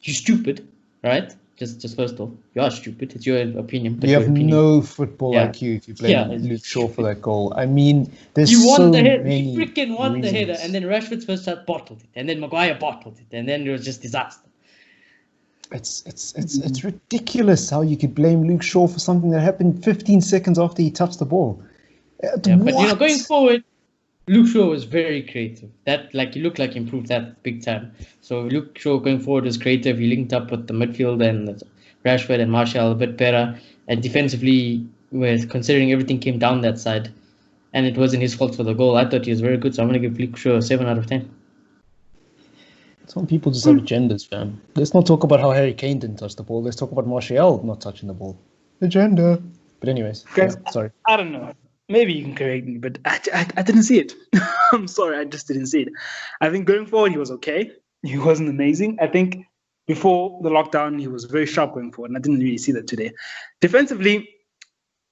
you're stupid, right? Just first off, you are stupid. It's your opinion. But You your have opinion. no football Yeah. IQ if you blame Yeah, it's Luke Shaw for that goal. I mean, there's You won so the header. many You freaking won the header, reasons. and then Rashford's first shot bottled it, and then Maguire bottled it, and then it was just disaster. It's ridiculous how you could blame Luke Shaw for something that happened 15 seconds after he touched the ball. Yeah, but What? going forward, Luke Shaw was very creative. That he looked like he improved that big time. So Luke Shaw going forward was creative. He linked up with the midfield and Rashford and Martial a bit better. And defensively, where considering everything came down that side, and it wasn't his fault for the goal. I thought he was very good, so I'm gonna give Luke Shaw a 7 out of 10. Some people just have agendas, fam. Let's not talk about how Harry Kane didn't touch the ball. Let's talk about Martial not touching the ball. Agenda. But anyways, Guys, yeah, sorry. I don't know. Maybe you can correct me, but I didn't see it. I'm sorry, I just didn't see it. I think going forward, he was okay. He wasn't amazing. I think before the lockdown, he was very sharp going forward, and I didn't really see that today. Defensively,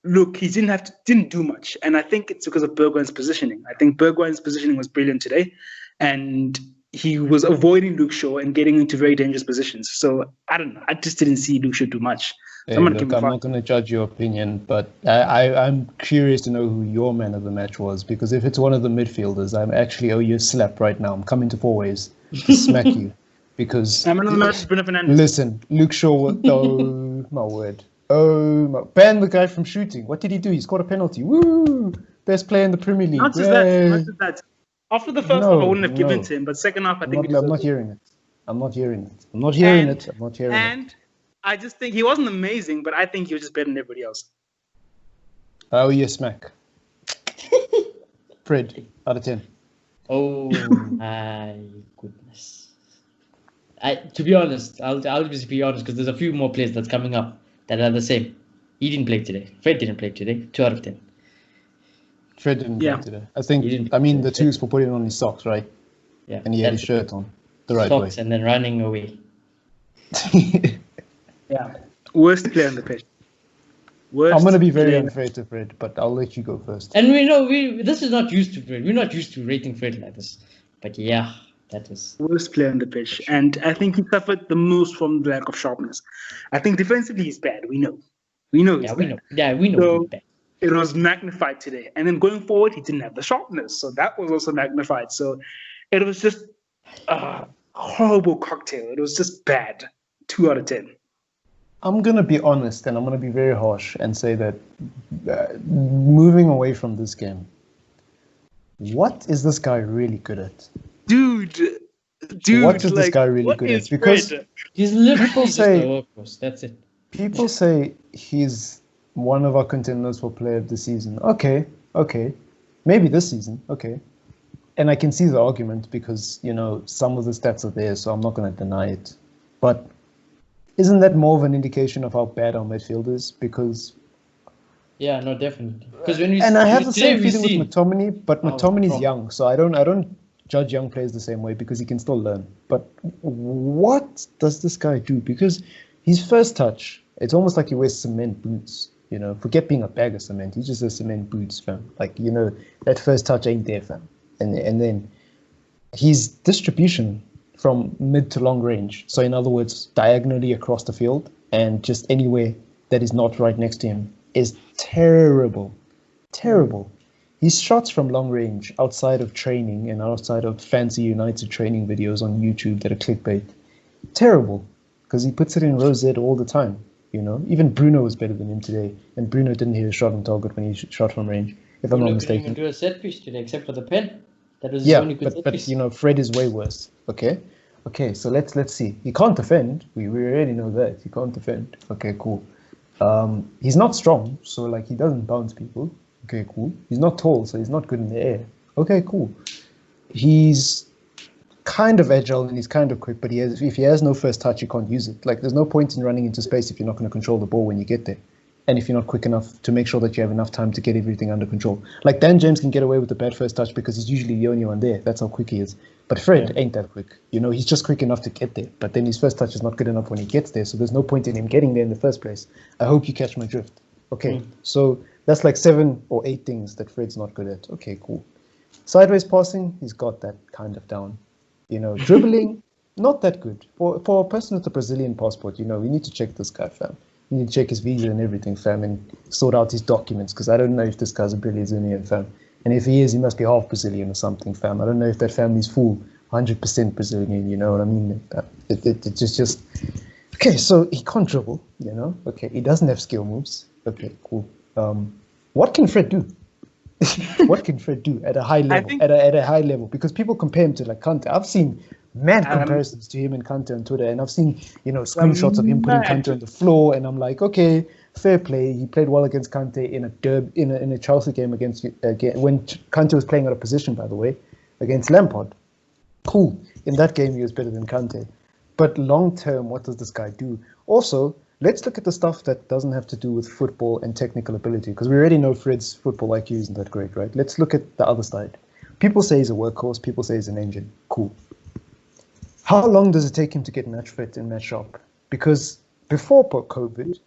look, he didn't do much, and I think it's because of Bergwijn's positioning. I think Bergwijn's positioning was brilliant today, and he was avoiding Luke Shaw and getting into very dangerous positions. So I don't know. I just didn't see Luke Shaw do much. Hey, look, I'm not going to judge your opinion, but I'm curious to know who your man of the match was, because if it's one of the midfielders, I'm actually owe you a slap right now. I'm coming to 4 ways to smack you, because I'm another match, Bruno Fernandes. Listen, Luke Shaw, oh my word, ban the guy from shooting. What did he do? He scored a penalty. Woo! Best player in the Premier League. Not just that. After the first half, I wouldn't have given to him, but second half, I think I'm not hearing it. I'm not hearing it. And I just think he wasn't amazing, but I think he was just better than everybody else. Oh, yes, smack. Fred, out of 10. Oh my goodness. To be honest, I'll just be honest, because there's a few more players that's coming up that are the same. He didn't play today. Fred didn't play today. 2 out of 10. Fred didn't play today. The twos for putting on his socks, right? Yeah. And he had his shirt on the right way. Socks and then running away. Yeah. Worst player on the pitch. I'm going to be very unfair to Fred, but I'll let you go first. And we know this is not used to Fred. We're not used to rating Fred like this. But yeah, that was worst player on the pitch. And I think he suffered the most from the lack of sharpness. I think defensively he's bad. We know. We know. Yeah, we know. So it was magnified today. And then going forward, he didn't have the sharpness. So that was also magnified. So it was just a horrible cocktail. It was just bad. 2 out of 10. I'm going to be honest, and I'm going to be very harsh and say that moving away from this game, what is this guy really good at? Dude, what is this guy really good at? Because he's literally just a workhorse. That's it. People say he's one of our contenders for player of the season. Okay. Maybe this season, okay. And I can see the argument because, some of the stats are there, so I'm not going to deny it. But isn't that more of an indication of how bad our midfield is? Because yeah, no, definitely. I have the same feeling with McTominay, but McTominay's young, so I don't judge young players the same way because he can still learn. But what does this guy do? Because his first touch, it's almost like he wears cement boots. Forget being a bag of cement. He just has cement boots, fam. Like, that first touch ain't there, fam. And then his distribution from mid to long range. So in other words, diagonally across the field and just anywhere that is not right next to him is terrible. Terrible. His shots from long range outside of training and outside of fancy United training videos on YouTube that are clickbait. Terrible. Because he puts it in row Z all the time. Even Bruno was better than him today. And Bruno didn't hit a shot on target when he shot from range, if I'm not mistaken. He didn't even do a set piece today except for the pen. That was his only good set piece. Fred is way worse. Okay, so let's see. He can't defend. We already know that. He can't defend. Okay, cool. He's not strong, so he doesn't bounce people. Okay, cool. He's not tall, so he's not good in the air. Okay, cool. He's kind of agile and he's kind of quick, but if he has no first touch, you can't use it. There's no point in running into space if you're not going to control the ball when you get there. And if you're not quick enough to make sure that you have enough time to get everything under control. Dan James can get away with the bad first touch because he's usually the only one there. That's how quick he is. But Fred ain't that quick. He's just quick enough to get there. But then his first touch is not good enough when he gets there. So there's no point in him getting there in the first place. I hope you catch my drift. Okay, so that's 7 or 8 things that Fred's not good at. Okay, cool. Sideways passing, he's got that kind of down. Dribbling, not that good. For a person with a Brazilian passport, we need to check this guy, fam. You need to check his visa and everything, fam, and sort out his documents, because I don't know if this guy's a Brazilian, fam. And if he is, he must be half Brazilian or something, fam. I don't know if that family's full 100% Brazilian, you know what I mean? It's just... Okay, so he can't dribble, Okay, he doesn't have skill moves. Okay, cool. What can Fred do? What can Fred do at a high level? At a high level, because people compare him to Kante. I've seen mad comparisons to him and Kante on Twitter, and I've seen screenshots of him putting Kante on the floor, and I'm like, okay, fair play. He played well against Kante in a Chelsea game when Kante was playing out of position, by the way, against Lampard. Cool. In that game, he was better than Kante. But long term, what does this guy do? Also, let's look at the stuff that doesn't have to do with football and technical ability, because we already know Fred's football IQ isn't that great, right? Let's look at the other side. People say he's a workhorse. People say he's an engine. Cool. How long does it take him to get match fit and match sharp? Because before COVID,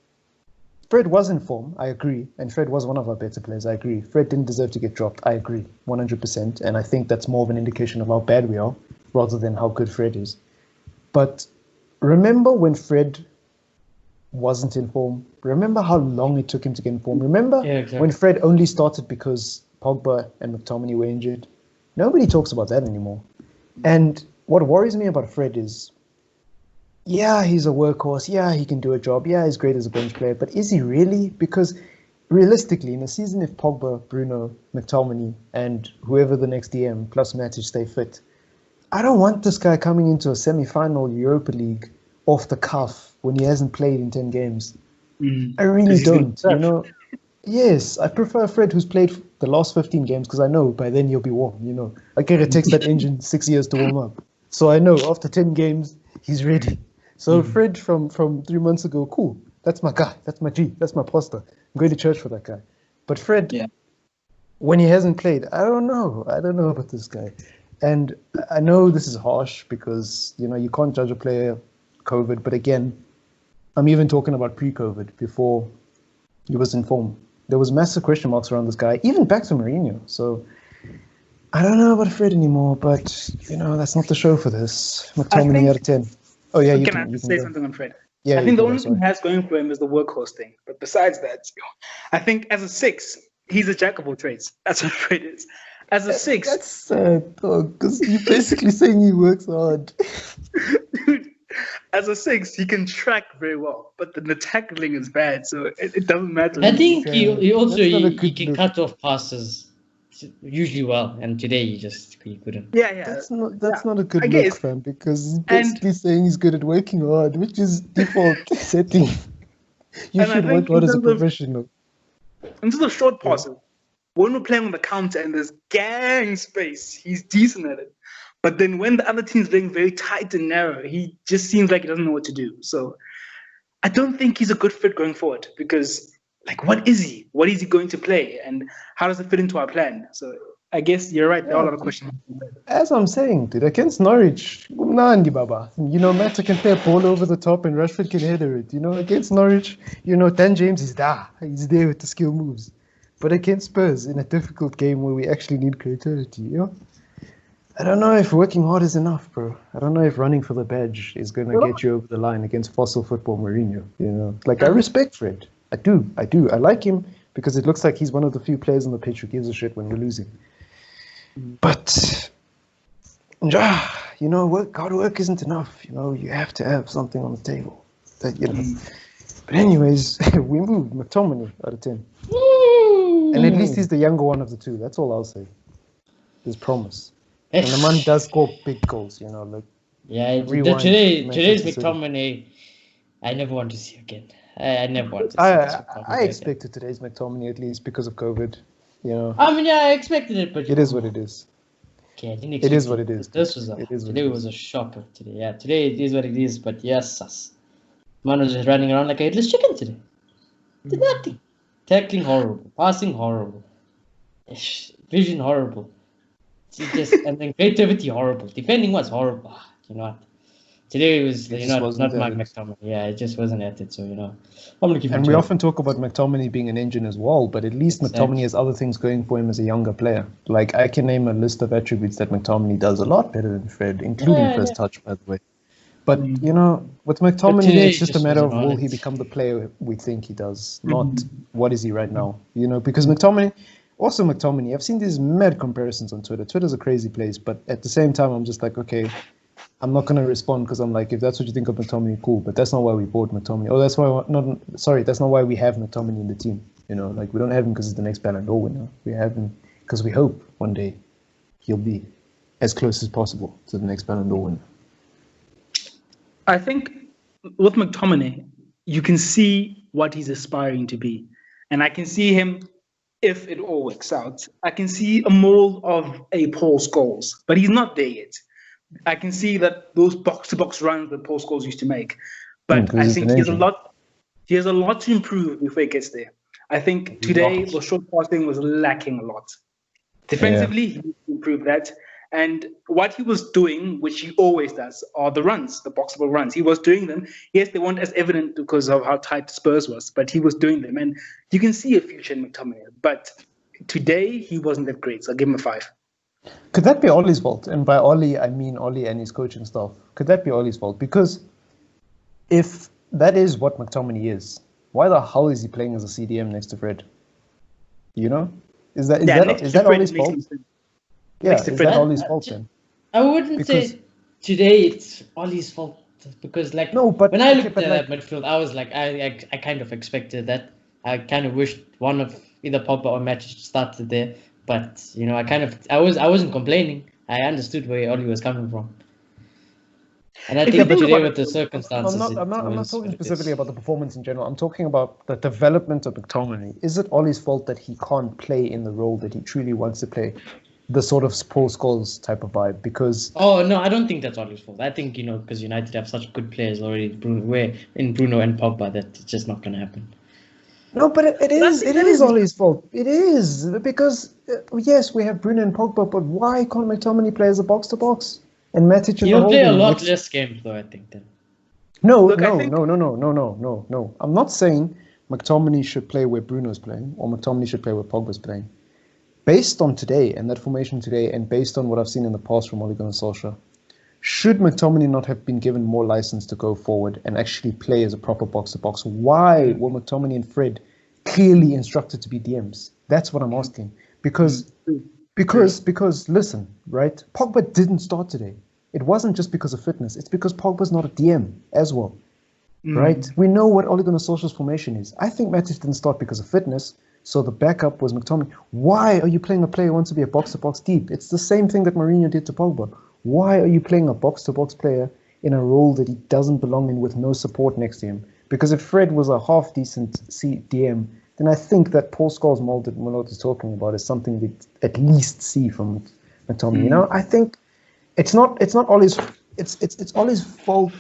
Fred was in form, I agree, and Fred was one of our better players, I agree. Fred didn't deserve to get dropped, I agree, 100%, and I think that's more of an indication of how bad we are, rather than how good Fred is. But remember when Fred wasn't in form? Remember how long it took him to get in form? Remember when Fred only started because Pogba and McTominay were injured? Nobody talks about that anymore. And what worries me about Fred is, yeah, he's a workhorse. Yeah, he can do a job. Yeah, he's great as a bench player. But is he really? Because realistically, in a season, if Pogba, Bruno, McTominay, and whoever the next DM plus Matic stay fit, I don't want this guy coming into a semi-final Europa League off the cuff when he hasn't played in 10 games. I really don't. You know, yes, I prefer Fred who's played the last 15 games because I know by then he'll be warm. You know, I get it takes that engine 6 years to warm up, so I know after 10 games he's ready. So Fred from 3 months ago, cool. That's my guy. That's my G. That's my poster. I'm going to church for that guy. But Fred, when he hasn't played, I don't know. I don't know about this guy. And I know this is harsh because, you know, you can't judge a player COVID. But again, I'm even talking about pre-COVID, before he was in form. There was massive question marks around this guy, even back to Mourinho. So I don't know about Fred anymore, but, you know, that's not the show for this. McTominay out of 10. Oh, yeah, Can I say something on Fred? Yeah, I think the only thing he has going for him is the workhorse thing. But besides that, I think as a 6, he's a jack of all trades. That's what Fred is. As a 6. That's sad, because you're basically saying he works hard. Dude, as a 6, he can track very well, but the tackling is bad, so it doesn't matter. I think he also That's can cut off passes usually well, and today he couldn't. Yeah. That's not a good look, fam, because he's basically saying he's good at working hard, which is default setting. You should work hard as a professional. In terms of short passes, when we're playing on the counter and there's gang space, he's decent at it. But then when the other team's playing very tight and narrow, he just seems like he doesn't know what to do. So I don't think he's a good fit going forward because, like, what is he? What is he going to play? And how does it fit into our plan? So I guess you're right. There are a lot of questions. As I'm saying, dude, against Norwich, Nandi Baba. You know, Mata can play a ball over the top and Rashford can header it. You know, against Norwich, you know, Dan James is there. He's there with the skill moves. But against Spurs, in a difficult game where we actually need creativity, you know, I don't know if working hard is enough, bro. I don't know if running for the badge is going to get you over the line against fossil football Mourinho, you know. Like, I respect Fred. I do. I like him because it looks like he's one of the few players on the pitch who gives a shit when we're losing. But, you know, hard work isn't enough. You know, you have to have something on the table. That, you know. But anyways, we moved McTominay out of 10. And at least he's the younger one of the two. That's all I'll say. There's promise. And the man does score big goals, you know. Like, today's McTominay, I never want to see again. I never want to see I expected today's McTominay at least because of COVID, you know. I mean, yeah, I expected it, but it is what it is. Okay, I didn't expect it. Is what it is. Today was a shocker. Today, yeah, today it is what it is. But yes, man was just running around like a headless chicken today. Did nothing. Tackling horrible, passing horrible, vision horrible. And then creativity horrible. Defending was horrible. You know what? Today it was not my McTominay. Yeah, it just wasn't at it. So, you know, I'm gonna give. And we often talk about McTominay being an engine as well, but at least McTominay has other things going for him as a younger player. Like, I can name a list of attributes that McTominay does a lot better than Fred, including first touch, by the way. But, you know, with McTominay, it's just a matter of will he become the player we think he does, not what is he right now. You know, because McTominay, I've seen these mad comparisons on Twitter. Twitter's a crazy place, but at the same time, I'm just like, okay, I'm not going to respond because I'm like, if that's what you think of McTominay, cool. But that's not why we bought McTominay. Oh, that's not why we have McTominay in the team. You know, like, we don't have him because he's the next Ballon d'Or winner. We have him because we hope one day he'll be as close as possible to the next Ballon d'Or winner. I think with McTominay, you can see what he's aspiring to be. And I can see him, if it all works out, I can see a mold of a Paul Scholes, but he's not there yet. I can see that those box-to-box runs that Paul Scholes used to make, but I think he has a lot to improve before he gets there. I think today the short passing was lacking a lot. Defensively, he needs to improve that. And what he was doing, which he always does, are the runs, the boxable runs. He was doing them. Yes, they weren't as evident because of how tight Spurs was, but he was doing them. And you can see a future in McTominay. But today, he wasn't that great, so I'll give him a 5. Could that be Ollie's fault? And by Ollie, I mean Ollie and his coaching staff. Could that be Ollie's fault? Because if that is what McTominay is, why the hell is he playing as a CDM next to Fred? You know? Is that Ollie's fault? Yeah, is that Ollie's fault then? I wouldn't say today it's Ollie's fault because when I looked at that midfield, I was like, I kind of expected that. I kind of wished one of either Pogba or Matic started there, but I wasn't complaining. I understood where Ollie was coming from. And I think today with the circumstances... I'm not talking specifically about the performance in general. I'm talking about the development of McTominay. Is it Ollie's fault that he can't play in the role that he truly wants to play? The sort of Paul Scholes type of vibe, because... Oh, no, I don't think that's Ollie's fault. I think, because United have such good players already in Bruno and Pogba that it's just not going to happen. No, but it is Ollie's fault. It is, because, yes, we have Bruno and Pogba, but why can't McTominay play as a box-to-box? And Matic in the holding? He'll play a lot less games, though, I think, then. No. I'm not saying McTominay should play where Bruno's playing, or McTominay should play where Pogba's playing. Based on today, and that formation today, and based on what I've seen in the past from Ole Gunnar Solskjaer, should McTominay not have been given more license to go forward and actually play as a proper box-to-box? Why were McTominay and Fred clearly instructed to be DMs? That's what I'm asking. Because listen, right? Pogba didn't start today. It wasn't just because of fitness. It's because Pogba's not a DM as well, right? We know what Ole Gunnar Solskjaer's formation is. I think Matic didn't start because of fitness. So the backup was McTominay. Why are you playing a player who wants to be a box-to-box deep? It's the same thing that Mourinho did to Pogba. Why are you playing a box-to-box player in a role that he doesn't belong in with no support next to him? Because if Fred was a half-decent DM, then I think that Paul Scholes mold that Malot is talking about is something we'd at least see from McTominay. I think it's not Ollie's it's Ollie's fault,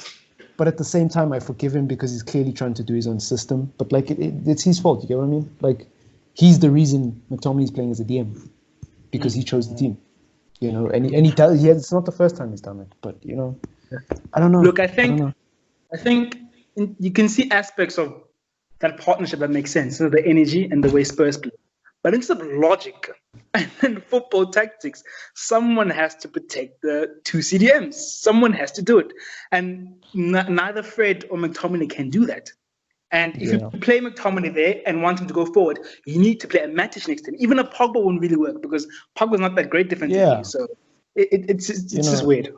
but at the same time I forgive him because he's clearly trying to do his own system. But it's his fault. You get what I mean? He's the reason McTominay's playing as a DM because he chose the team, and it's not the first time he's done it, but I don't know. Look, I think you can see aspects of that partnership that makes sense, the energy and the way Spurs play. But in terms of logic and football tactics, someone has to protect the two CDMs. Someone has to do it, and neither Fred or McTominay can do that. And if you play McTominay there and want him to go forward, you need to play a Matic next to him. Even a Pogba won't really work because Pogba's not that great defensively. Yeah. So it's just weird.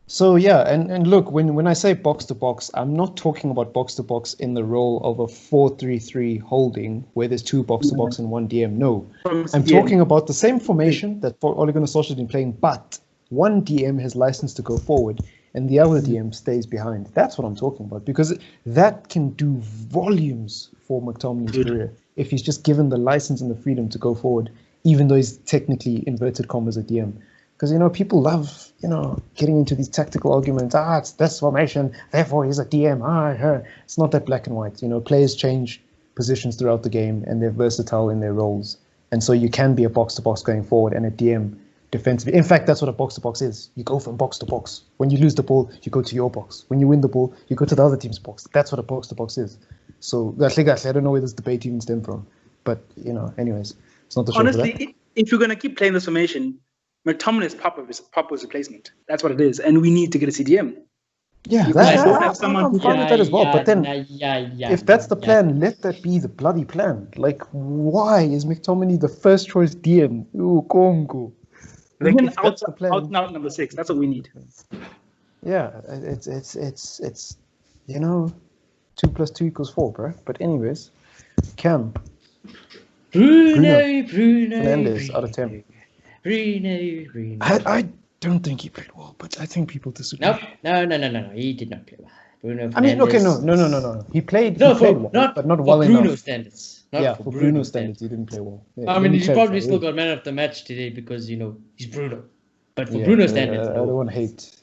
So and look, when I say box to box, I'm not talking about box to box in the role of a 4-3-3 holding where there's two box to box and one DM. No, I'm talking about the same formation that Ole Gunnar Solskjaer has been playing, but one DM has license to go forward and the other DM stays behind. That's what I'm talking about, because that can do volumes for McTominay's career if he's just given the license and the freedom to go forward, even though he's technically, inverted commas, a DM. Because, people love, getting into these tactical arguments. It's this formation, therefore he's a DM. It's not that black and white. Players change positions throughout the game and they're versatile in their roles. And so you can be a box-to-box going forward and a DM defensively. In fact, that's what a box-to-box is. You go from box to box. When you lose the ball, you go to your box. When you win the ball, you go to the other team's box. That's what a box-to-box is. So, I don't know where this debate even stemmed from. But, anyways, it's not the show. Honestly, if you're going to keep playing this formation, McTominay is Papa's replacement. That's what it is. And we need to get a CDM. Yeah, I'm fine with that as well. But then, if that's the plan, let that be the bloody plan. Why is McTominay the first choice DM? Ooh, Congo. Out number 6. That's what we need. Yeah, it's 2 + 2 = 4, bro. But anyways, Cam. Bruno Fernandes out of 10. Bruno. I don't think he played well, but I think people disagree. No. He did not play well. Bruno I mean, okay, Fernandes. no. He played No, well, but not for well Bruno enough. standards. Yeah, for Bruno standards, he didn't play well. Yeah, I let mean, me he clarify. probably still got man of the match today because he's Bruno. But for Yeah, Bruno but standards, I don't want to hate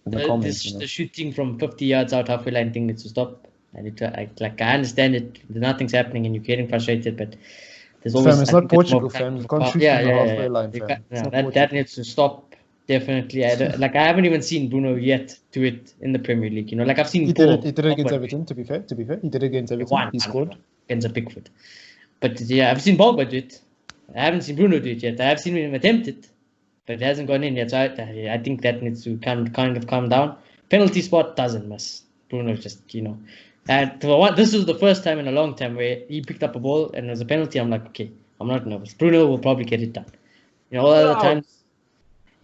in the comments. the shooting from 50 yards out halfway line thing needs to stop. I understand it. Nothing's happening and you're getting frustrated, but there's always. Fam, it's not Portugal, fam. You can't shoot from the halfway line, fam. That needs to stop. Definitely. I haven't even seen Bruno yet do it in the Premier League. I've seen He Paul. did it against Everton. To be fair, he did it against Everton. He scored against a Pickford. But yeah, I've seen Pogba do it. I haven't seen Bruno do it yet. I have seen him attempt it, but it hasn't gone in yet. So I think that needs to kind of calm down. Penalty spot doesn't miss. Bruno just And this was the first time in a long time where he picked up a ball and it was a penalty. I'm like, okay, I'm not nervous. Bruno will probably get it done. All other times,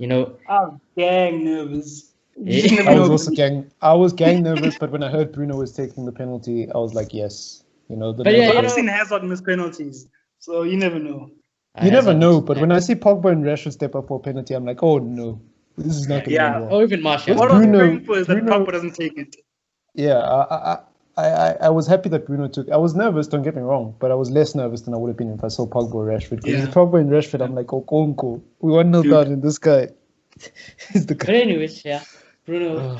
I'm gang nervous. I was gang nervous, but when I heard Bruno was taking the penalty, I was like, yes. I've seen Hazard miss penalties, so you never know. You never know, but when I see Pogba and Rashford step up for a penalty, I'm like, oh no, this is not going to go well. Or even Martial. What I'm praying for is that Pogba doesn't take it. Yeah, I was happy that Bruno took. I was nervous, don't get me wrong, but I was less nervous than I would have been if I saw Pogba or Rashford. Because Pogba and Rashford, I'm like, oh, Conco, we want no doubt in this guy. He's the guy. But anyways, yeah, Bruno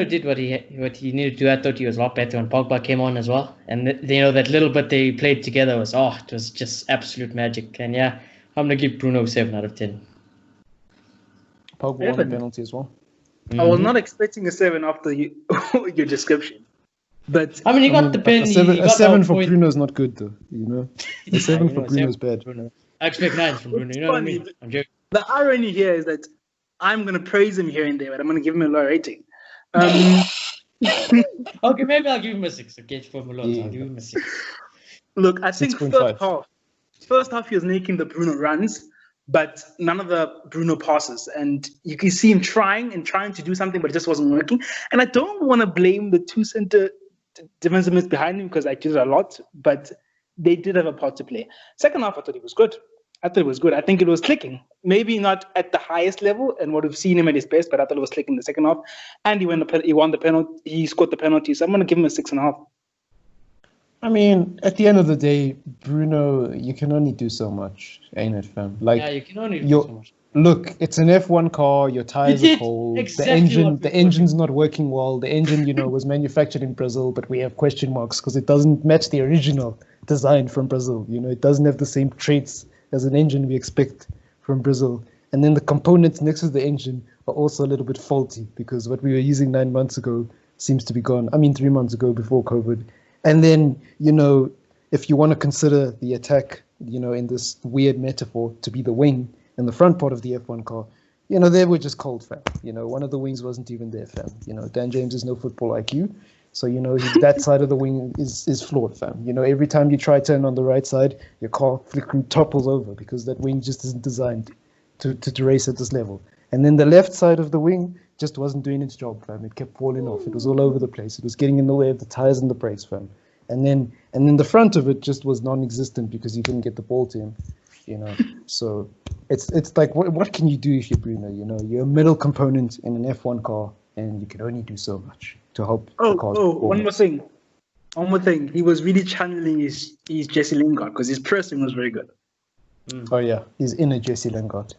did what he needed to do. I thought he was a lot better when Pogba came on as well. And that little bit they played together was it was just absolute magic. And yeah, I'm gonna give Bruno 7 out of 10. Pogba won the penalty as well. Mm-hmm. I was not expecting a 7 after your description. But I mean, he got the pen. A 7 for Bruno is not good, though. A 7 for Bruno is bad. I expect 9 from Bruno. You know what I mean? I'm joking. The irony here is that I'm going to praise him here and there, but I'm going to give him a low rating. Okay, maybe I'll give him a 6. Okay, for Malone, I'll give him a 6. Look, I think first half he was making the Bruno runs, but none of the Bruno passes. And you can see him trying to do something, but it just wasn't working. And I don't want to blame the two center defensive behind him because I did a lot, but they did have a part to play. Second half, I thought he was good. I think it was clicking. Maybe not at the highest level and would have seen him at his best, but I thought it was clicking in the second half. And he won the penalty. He scored the penalty. So I'm going to give him a 6.5. I mean, at the end of the day, Bruno, you can only do so much, ain't it, fam? You can only do so much. Look, it's an F1 car. Your tires are cold. The engine's not working well. The engine, was manufactured in Brazil, but we have question marks because it doesn't match the original design from Brazil. It doesn't have the same traits as an engine we expect from Brazil. And then the components next to the engine are also a little bit faulty because what we were using 9 months ago seems to be gone. 3 months ago before COVID. And then, if you want to consider the attack, in this weird metaphor to be the wing in the front part of the F1 car, they were just cold, fam. One of the wings wasn't even there, fam. Dan James is no football IQ. So, that side of the wing is flawed, fam. Every time you try to turn on the right side, your car topples over because that wing just isn't designed to race at this level. And then the left side of the wing just wasn't doing its job, fam. It kept falling off. It was all over the place. It was getting in the way of the tires and the brakes, fam. And then the front of it just was non-existent because you couldn't get the ball to him, So it's like, what can you do if you're Bruno? You're a middle component in an F1 car, and you can only do so much to help the cars. One more thing. He was really channeling his Jesse Lingard because his pressing was very good. Oh yeah, he's inner Jesse Lingard.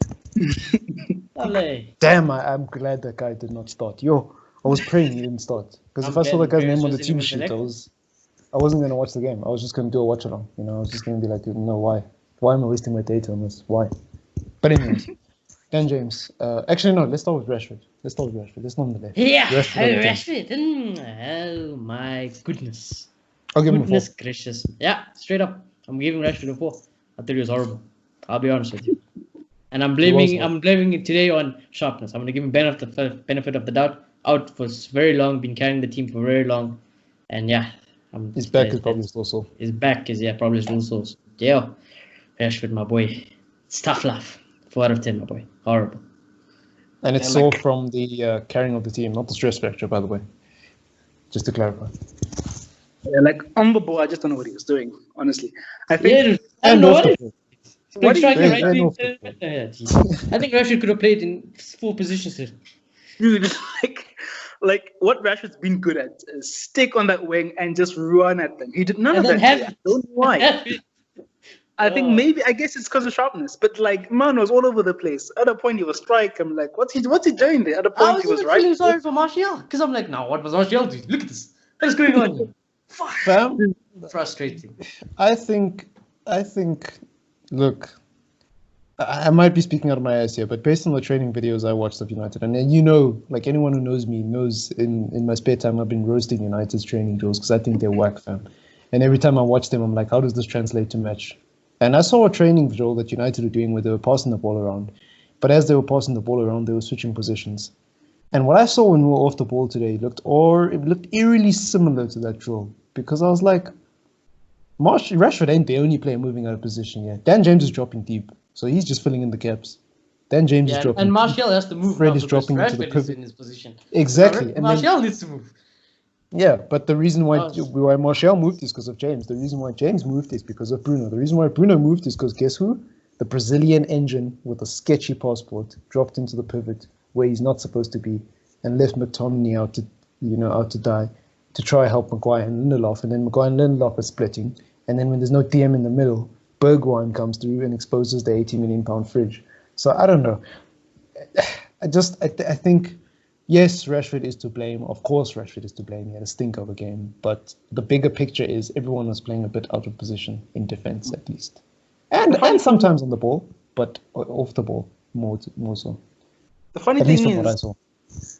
Lovely. Damn, I'm glad that guy did not start. I was praying he didn't start because if I saw that guy's name on the team sheet, I wasn't going to watch the game. I was just going to do a watch along. I was just going to be like, no, why? Why am I wasting my data on this? Why? But anyways, Dan James. Actually, no, let's start with Rashford. Let's start on the left. Yeah, Rashford. Oh, my goodness. I'll give him a 4. Goodness gracious. Yeah, straight up. I'm giving Rashford a 4. I thought he was horrible. I'll be honest with you. And I'm blaming it today on sharpness. I'm going to give him benefit of the doubt. Out for very long, been carrying the team for very long. And yeah. His back is probably still sore. His back is, probably still sore. Yeah. Rashford, my boy. It's tough love. 4 out of 10, my boy. Horrible. And it's sore from the carrying of the team, not the stress fracture, by the way. Just to clarify. Yeah, on the ball, I just don't know what he was doing, honestly. I think... I don't know what it is. I think Rashford could have played in 4 positions here. Dude, Like what Rashford's been good at is stick on that wing and just run at them. He did none And of then that today. have I don't know why. I think maybe I guess it's because of sharpness, but like man was all over the place. At a point he was strike. I'm like, what's he doing there? At a I point was he was even right. feeling sorry for Martial because I'm like, now what was Martial doing? Look at this. What is going on here? Fam, Frustrating. I think, look, I might be speaking out of my ass here, but based on the training videos I watched of United, and then, you know, like anyone who knows me knows in my spare time I've been roasting United's training drills because I think they're whack, fam. And every time I watch them, I'm like, how does this translate to match? And I saw a training drill that United were doing where they were passing the ball around, but as they were passing the ball around, they were switching positions. And what I saw when we were off the ball today looked eerily similar to that drill because I was like, Rashford ain't the only player moving out of position here. Dan James is dropping deep, so he's just filling in the gaps. Dan James is dropping and deep. Martial has to move Fred now is because dropping into the Rashford is pivot. in his position. Exactly. And Martial needs to move. yeah, but the reason why Oh. Martial moved is because of James. The reason why James moved is because of Bruno. The reason why Bruno moved is because guess who? The Brazilian engine with a sketchy passport dropped into the pivot where he's not supposed to be and left McTominay out to die to try help Maguire and Lindelof, and then Maguire and Lindelof are splitting, and then when there's no DM in the middle, Bergwijn comes through and exposes the 80 million pound fridge. So I don't know. I think yes, Rashford is to blame. Of course, Rashford is to blame. He had a stink of a game, but the bigger picture is everyone was playing a bit out of position in defense, at least, and sometimes on the ball, but off the ball more so. The funny At least thing from what I is, saw.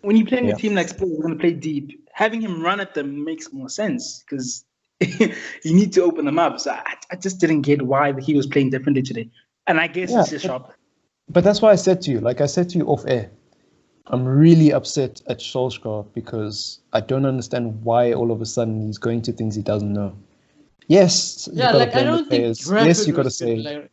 when you're playing Yeah. a team like Spurs, going to play deep, having him run at them makes more sense because you need to open them up. So I just didn't get why he was playing differently today. And I guess it's just sharp. But that's why I said to you, like I said to you off air, I'm really upset at Solskjaer because I don't understand why all of a sudden he's going to things he doesn't know. Yes, you Yeah, gotta like I blame the don't think players. Rashford Yes, you gotta was good, say, like,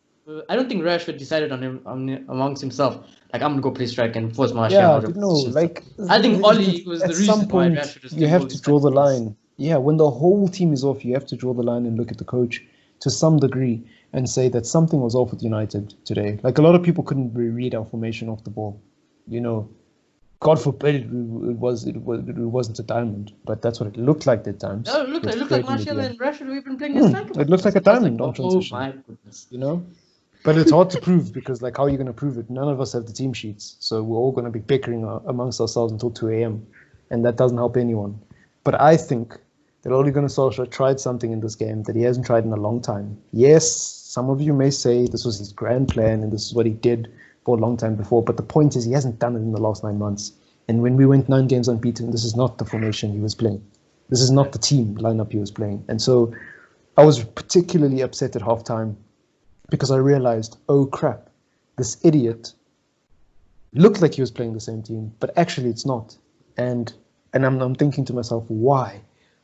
I don't think Rashford decided amongst himself. Like I'm gonna go play strike and force Martial yeah, out of no, position. like I think Oli was at the some reason why point Rashford was you doing have all to these draw the bad things. line. Yeah, when the whole team is off, you have to draw the line and look at the coach to some degree and say that something was off with United today. Like a lot of people couldn't read our formation off the ball. You know, God forbid it wasn't a diamond, but that's what it looked like at times. No, it looked with like Fred in the Martial DM. and Rashford were even playing a striker. It looked like a I was like, diamond on oh transition. my goodness. You know, but it's hard to prove because, like, how are you going to prove it? None of us have the team sheets, so we're all going to be bickering amongst ourselves until 2 a.m., and that doesn't help anyone. But I think that Ole Gunnar Solskjaer tried something in this game that he hasn't tried in a long time. Yes, some of you may say this was his grand plan and this is what he did for a long time before, but the point is he hasn't done it in the last 9 months. And when we went 9 games unbeaten, this is not the formation he was playing. This is not the team lineup he was playing. And so I was particularly upset at halftime because I realized, oh crap, this idiot looked like he was playing the same team, but actually it's not. And I'm thinking to myself, why?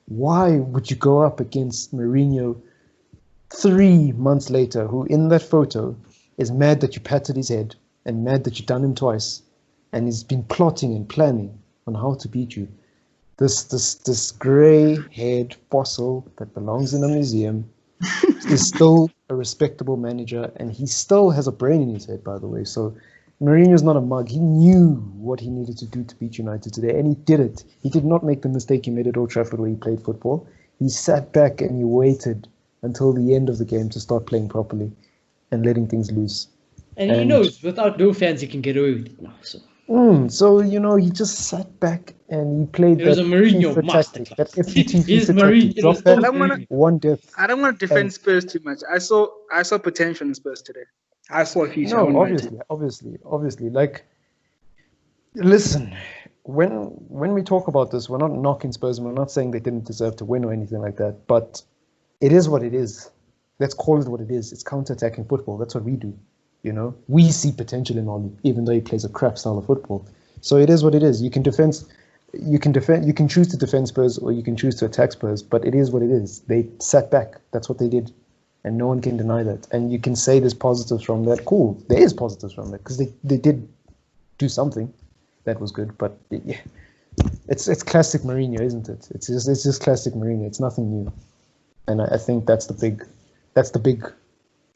Why would you go up against Mourinho 3 months later, who in that photo is mad that you patted his head and mad that you done him twice, and he's been plotting and planning on how to beat you? This grey-haired fossil that belongs in a museum is still a respectable manager, and he still has a brain in his head, by the way. So Mourinho's not a mug. He knew what he needed to do to beat United today, and he did it. He did not make the mistake he made at Old Trafford where he played football. He sat back and he waited until the end of the game to start playing properly and letting things loose. And he knows without no fans he can get away with it now. So you know, he just sat back and he played It was that a Mourinho FIFA tactic, that masterclass. FUT He's FIFA Mourinho. tactic. It was Drop all that Mourinho. one depth. I don't want to defend And- Spurs too much. I saw potential in Spurs today. I saw a future. I No, won't lie to you. obviously. Like, listen, when we talk about this, we're not knocking Spurs. We're not saying they didn't deserve to win or anything like that. But it is what it is. Let's call it what it is. It's counter-attacking football. That's what we do. You know, we see potential in Oli, even though he plays a crap style of football. So it is what it is. You can choose to defend Spurs or you can choose to attack Spurs, but it is what it is. They sat back. That's what they did. And no one can deny that. And you can say there's positives from that. Cool. There is positives from that because they did do something that was good. But yeah, it's classic Mourinho, isn't it? It's just classic Mourinho. It's nothing new. And I think that's the big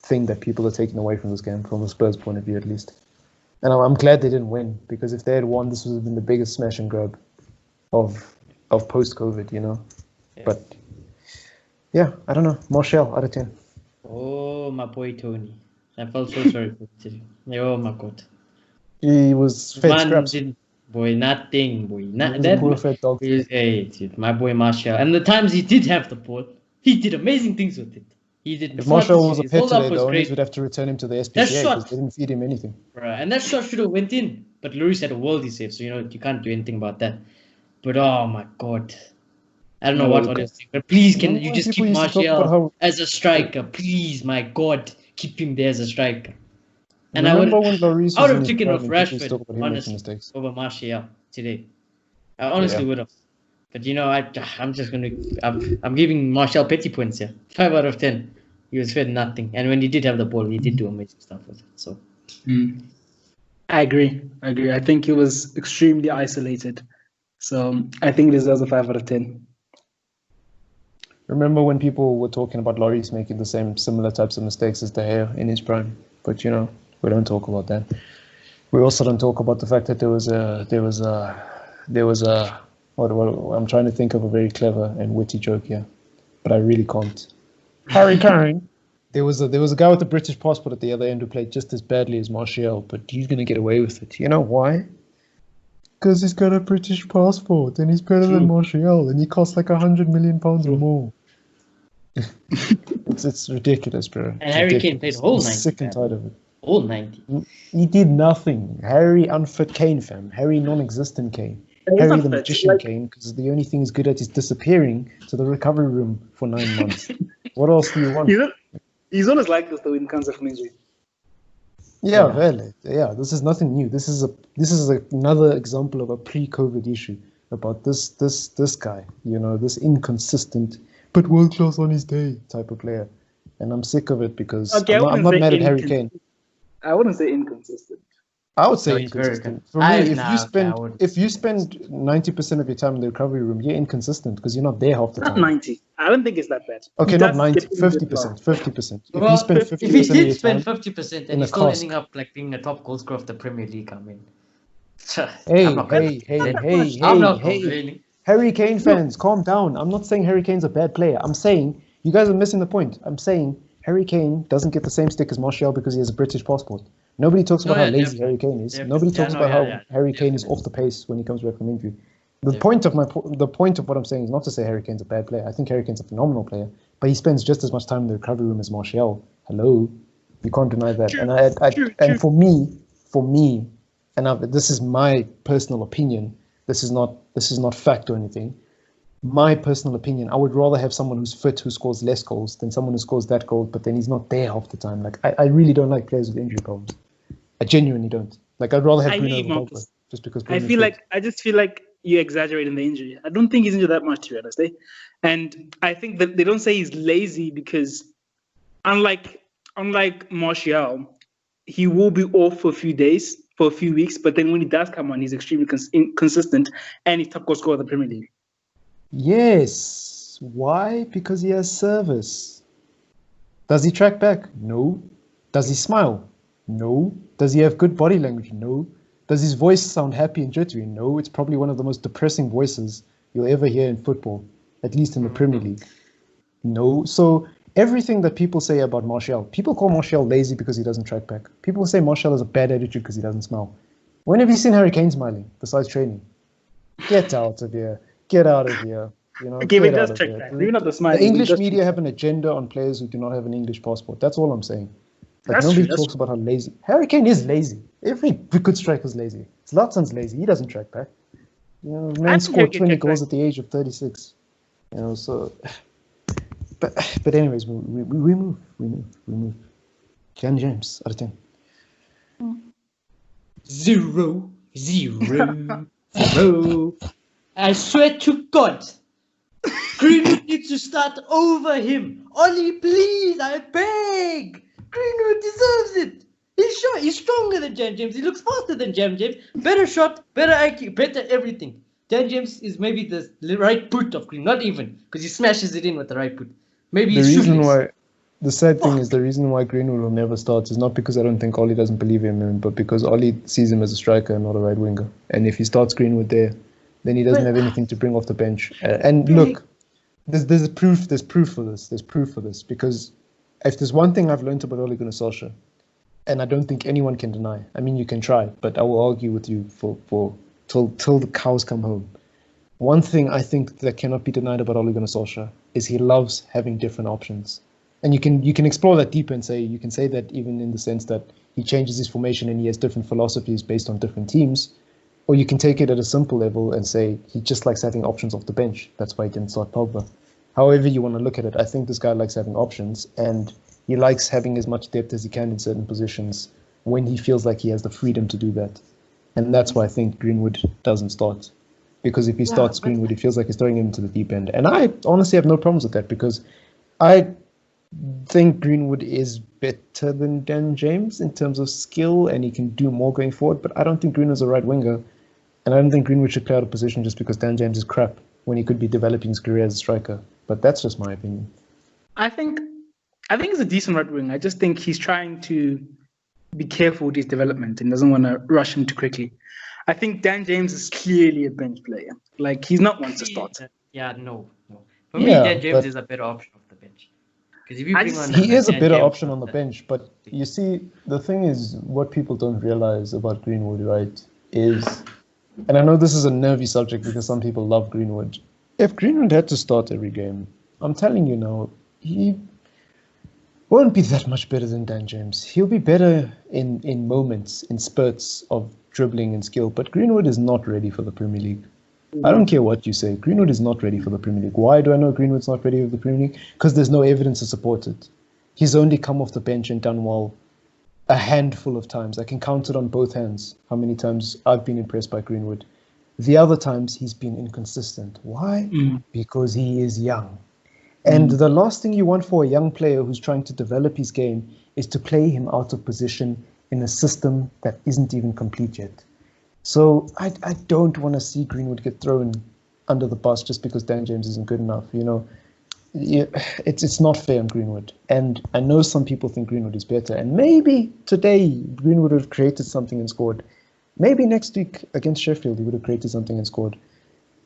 thing that people are taking away from this game, from a Spurs point of view at least. And I'm glad they didn't win, because if they had won, this would have been the biggest smash and grab. of post-COVID, Yeah. But yeah, I don't know. Martial out of 10. Oh, my boy Tony. I felt so sorry for him. Oh my God. He was fed Man scraps. did, boy, nothing, boy. He was a poor fed dog. Hey, dude, my boy Martial. And the times he did have the ball, he did amazing things with it. He did. If Martial was a his pet hold up today, was the owners great. would have to return him to the That SPCA because shot, they didn't feed him anything. bruh, and that shot should have went in, but Lloris had a worldie save, so you can't do anything about that. But oh my God, I don't know what audience think, but please, can you just people keep used to talk about Martial how. as a striker, please, my God, keep him there as a striker. And Remember when Lloris I was would in have his taken prime off and people used to Rashford, talk about him making honestly, mistakes? over Martial today. I honestly would have. But I'm just gonna. I'm giving Martial petty points here. 5 out of 10. He was fed nothing, and when he did have the ball, he did do amazing stuff with it. So. I agree. I think he was extremely isolated. So I think it deserves a 5 out of 10. Remember when people were talking about Lloris making the similar types of mistakes as De Gea in his prime? But we don't talk about that. We also don't talk about the fact that there was a what I'm trying to think of a very clever and witty joke here, but I really can't. Harry Kane. There was a guy with a British passport at the other end who played just as badly as Martial, but he's gonna get away with it. You know why? Because he's got a British passport and he's better than Martial, and he costs like £100 million or more. It's ridiculous, bro. And Harry Kane played whole 90. I'm sick and tired of it. All 90. He did nothing. Harry unfit Kane, fam. Harry non-existent Kane. Harry the magician Kane, because the only thing he's good at is disappearing to the recovery room for 9 months. What else do you want? He's always like this though when it comes from injury. Yeah, really. Yeah, this is nothing new. This is another example of a pre-COVID issue about this guy. This inconsistent but world class on his day type of player, and I'm sick of it because I'm not mad at Harry Kane. I wouldn't say inconsistent. I would say inconsistent. For me, if you spend 90% of your time in the recovery room, you're inconsistent because you're not there half the time. Not 90. I don't think it's that bad. Okay, not 90, 50%. 50%. Well, if you spend 50% if he did of spend your time 50% and he's still ending up like being a top goal scorer of the Premier League, I mean, hey. Harry Kane fans, calm down. I'm not saying Harry Kane's a bad player. I'm saying you guys are missing the point. I'm saying Harry Kane doesn't get the same stick as Martial because he has a British passport. Nobody talks about how lazy Harry Kane is. Nobody talks about how Harry Kane is off the pace when he comes back from injury. The point of what I'm saying is not to say Harry Kane's a bad player. I think Harry Kane's a phenomenal player, but he spends just as much time in the recovery room as Martial. Hello, you can't deny that. And for me, and this is my personal opinion. This is not fact or anything. My personal opinion, I would rather have someone who's fit, who scores less goals, than someone who scores that goal, but then he's not there half the time. Like I really don't like players with injury problems. I genuinely don't. Like I'd rather have Bruno over Pogba, just because. I just feel like you exaggerate in the injury. I don't think he's injured that much, to be honest. And I think that they don't say he's lazy because, unlike Martial, he will be off for a few days, for a few weeks, but then when he does come on, he's extremely consistent and he's top goal scorer of the Premier League. Yes. Why? Because he has service. Does he track back? No. Does he smile? No. Does he have good body language? No. Does his voice sound happy and jittery? No. It's probably one of the most depressing voices you'll ever hear in football, at least in the Premier League. No. So everything that people say about Martial, people call Martial lazy because he doesn't track back. People say Martial has a bad attitude because he doesn't smile. When have you seen Harry Kane smiling besides training? Get out of here. Get out of here. Okay, but just check that. Maybe not the smile. The English media have an agenda on players who do not have an English passport. That's all I'm saying. Like nobody talks about how lazy. Harry Kane is lazy. Every good striker is lazy. Zlatan's lazy. He doesn't track back. Man scored 20 goals at the age of 36. So. But anyways, we move. Ken James out of 10. 0. I swear to God, Greenwood needs to start over him. Ollie, please, I beg. Greenwood deserves it. He's stronger than Jan James. He looks faster than Jan James. Better shot, better IQ, better everything. Jan James is maybe the right foot of Greenwood, not even, because he smashes it in with the right foot. Maybe the sad thing is the reason why Greenwood will never start is not because I don't think Ollie doesn't believe in him, but because Ollie sees him as a striker and not a right winger. And if he starts Greenwood there, then he doesn't have anything to bring off the bench. And look, there's proof for this. There's proof for this, because if there's one thing I've learned about Ole Gunnar Solskjaer, and I don't think anyone can deny. I mean, you can try, but I will argue with you for till the cows come home. One thing I think that cannot be denied about Ole Gunnar Solskjaer is he loves having different options. And you can explore that deeper and you can say that even in the sense that he changes his formation and he has different philosophies based on different teams. Or you can take it at a simple level and say he just likes having options off the bench. That's why he didn't start Pogba. However you want to look at it, I think this guy likes having options, and he likes having as much depth as he can in certain positions when he feels like he has the freedom to do that. And that's why I think Greenwood doesn't start. Because if he starts Greenwood, he feels like he's throwing him into the deep end. And I honestly have no problems with that, because I think Greenwood is better than Dan James in terms of skill, and he can do more going forward. But I don't think Greenwood's a right winger, and I don't think Greenwood should play out of position just because Dan James is crap when he could be developing his career as a striker. But that's just my opinion. I think he's a decent right wing. I just think he's trying to be careful with his development and doesn't want to rush him too quickly. I think Dan James is clearly a bench player. Like, he's not one to start. Yeah, no. For me, Dan James is a better option off the bench. Because if you bring on he is a better option on the bench, but you see, the thing is, what people don't realize about Greenwood, right, is, and I know this is a nervy subject because some people love Greenwood. If Greenwood had to start every game, I'm telling you now, he won't be that much better than Dan James. He'll be better in moments, in spurts of dribbling and skill, but Greenwood is not ready for the Premier League. I don't care what you say. Greenwood is not ready for the Premier League. Why do I know Greenwood's not ready for the Premier League? Because there's no evidence to support it. He's only come off the bench and done well a handful of times. I can count it on both hands how many times I've been impressed by Greenwood. The other times he's been inconsistent. Why? Because he is young. And the last thing you want for a young player who's trying to develop his game is to play him out of position in a system that isn't even complete yet. So I don't want to see Greenwood get thrown under the bus just because Dan James isn't good enough. You know, it's not fair on Greenwood. And I know some people think Greenwood is better. And maybe today Greenwood would have created something and scored. Maybe next week against Sheffield he would have created something and scored.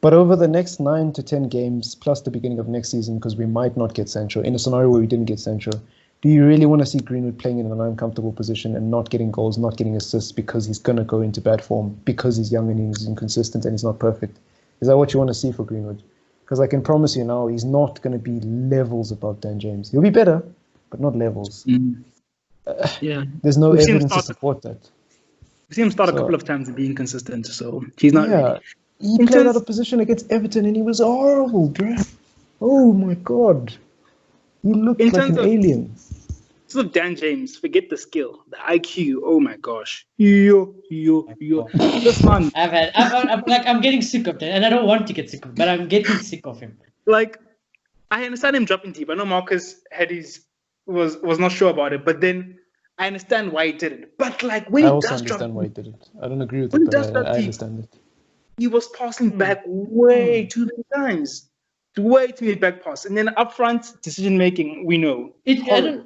But over the next 9 to 10 games, plus the beginning of next season, because we might not get Sancho, in a scenario where we didn't get Sancho, do you really want to see Greenwood playing in an uncomfortable position and not getting goals, not getting assists because he's going to go into bad form, because he's young and he's inconsistent and he's not perfect? Is that what you want to see for Greenwood? Because I can promise you now, he's not going to be levels above Dan James. He'll be better, but not levels. There's no evidence to support that. We've seen him start a couple of times and be inconsistent, so he's not ready. He played out of position against Everton and he was horrible, bro. Oh my God. He looked like an alien. So Dan James, forget the skill, the IQ. Oh my gosh, yo. This man. I'm getting sick of that, and I don't want to get sick of it, but I'm getting sick of him. Like, I understand him dropping deep. I know Marcus was not sure about it, but then I understand why he did it. But like, when I he also does understand drop why he did it. I don't agree with when it, he does but drop I deep, understand it. He was passing back way too many times. Way too many back pass, and then up front decision making, we know. And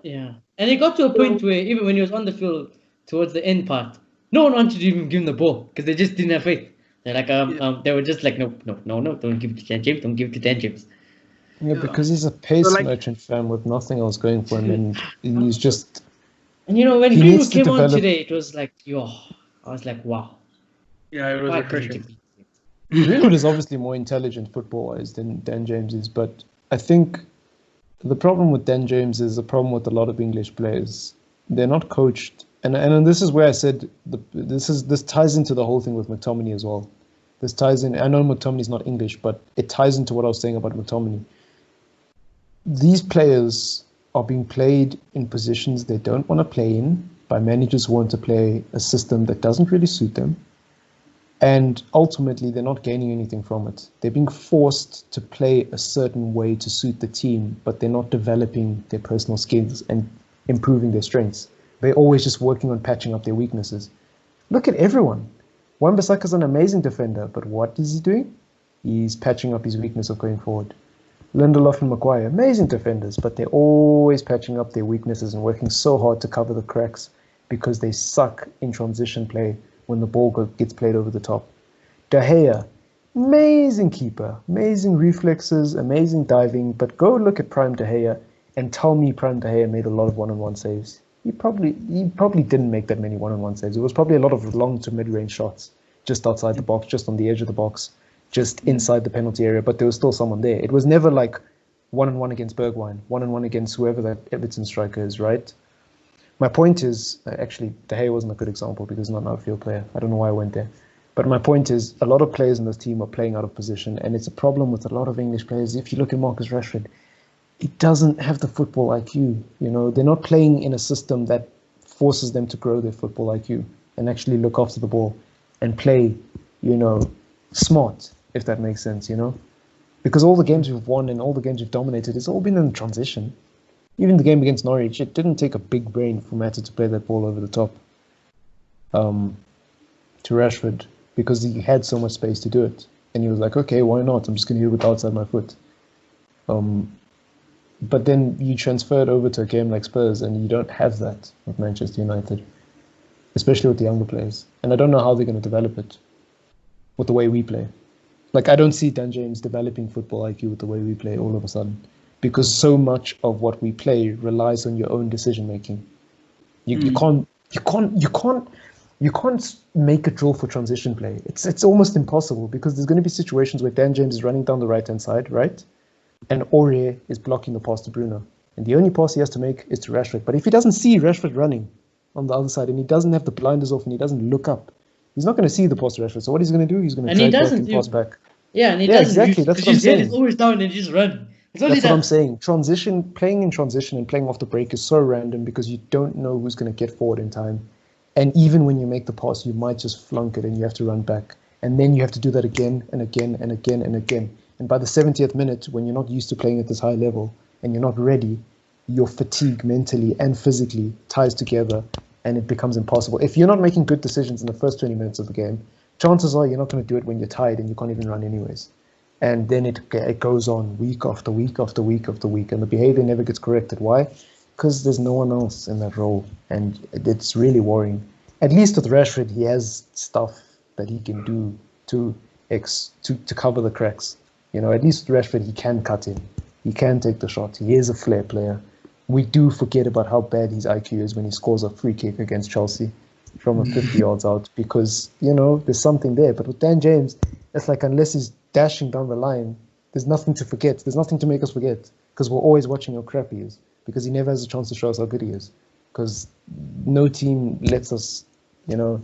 it got to a point where even when he was on the field towards the end part, no one wanted to even give him the ball because they just didn't have faith. They're like, they were just like, no, don't give it to Dan James, don't give it to Dan James. Yeah, because he's a pace merchant fan with nothing else going for him, and he's just. And you know, when Greenwood came on today, it was like, I was like, wow. Yeah, it was refreshing. Greenwood is obviously more intelligent football-wise than Dan James is, but I think the problem with Dan James is a problem with a lot of English players. They're not coached, and this is where I said this ties into the whole thing with McTominay as well. This ties in. I know McTominay's not English, but it ties into what I was saying about McTominay. These players are being played in positions they don't want to play in by managers who want to play a system that doesn't really suit them. And ultimately, they're not gaining anything from it. They're being forced to play a certain way to suit the team, but they're not developing their personal skills and improving their strengths. They're always just working on patching up their weaknesses. Look at everyone. Wan-Bissaka's an amazing defender, but what is he doing? He's patching up his weakness of going forward. Lindelof and Maguire, amazing defenders, but they're always patching up their weaknesses and working so hard to cover the cracks because they suck in transition play when the ball gets played over the top. De Gea, Amazing keeper, amazing reflexes, amazing diving. But go look at Prime De Gea and tell me Prime De Gea made a lot of one-on-one saves. He probably didn't make that many one-on-one saves. It was probably a lot of long to mid-range shots, just outside the box, just on the edge of the box, just inside the penalty area. But there was still someone there. It was never like one-on-one against Bergwijn, one-on-one against whoever that Everton striker is, right? My point is, actually, De Gea wasn't a good example because he's not an outfield player. I don't know why I went there. But my point is, a lot of players in this team are playing out of position, and it's a problem with a lot of English players. If you look at Marcus Rashford, he doesn't have the football IQ. You know, they're not playing in a system that forces them to grow their football IQ and actually look after the ball and play, you know, smart, if that makes sense, you know? Because all the games we've won and all the games we've dominated, it's all been in transition. Even the game against Norwich, it didn't take a big brain for Mata to play that ball over the top to Rashford because he had so much space to do it. And he was like, okay, why not? I'm just going to hit it with outside my foot. But then you transfer it over to a game like Spurs and you don't have that with Manchester United, especially with the younger players. And I don't know how they're going to develop it with the way we play. Like, I don't see Dan James developing football IQ with the way we play all of a sudden. Because so much of what we play relies on your own decision making. You can't make a drill for transition play. It's almost impossible because there's going to be situations where Dan James is running down the right hand side, right, and Aurier is blocking the pass to Bruno, and the only pass he has to make is to Rashford. But if he doesn't see Rashford running on the other side and he doesn't have the blinders off and he doesn't look up, he's not going to see the pass to Rashford. So what he's going to do? He's going to drag back and pass back. Yeah, and he doesn't. Exactly. That's what I'm his head is saying. always down and he's running. That's what I'm saying. Playing in transition and playing off the break is so random because you don't know who's going to get forward in time. And even when you make the pass, you might just flunk it and you have to run back. And then you have to do that again and again and again and again. And by the 70th minute, when you're not used to playing at this high level and you're not ready, your fatigue mentally and physically ties together and it becomes impossible. If you're not making good decisions in the first 20 minutes of the game, chances are you're not going to do it when you're tired and you can't even run anyways. And then it goes on week after week after week after week, and the behavior never gets corrected. Why? Because there's no one else in that role, and it's really worrying. At least with Rashford, he has stuff that he can do to cover the cracks. You know, at least with Rashford, he can cut in, he can take the shot. He is a flair player. We do forget about how bad his IQ is when he scores a free kick against Chelsea from 50 yards out, because you know there's something there. But with Dan James, it's like unless he's dashing down the line, there's nothing to forget. There's nothing to make us forget because we're always watching how crap he is because he never has a chance to show us how good he is because no team lets us, you know,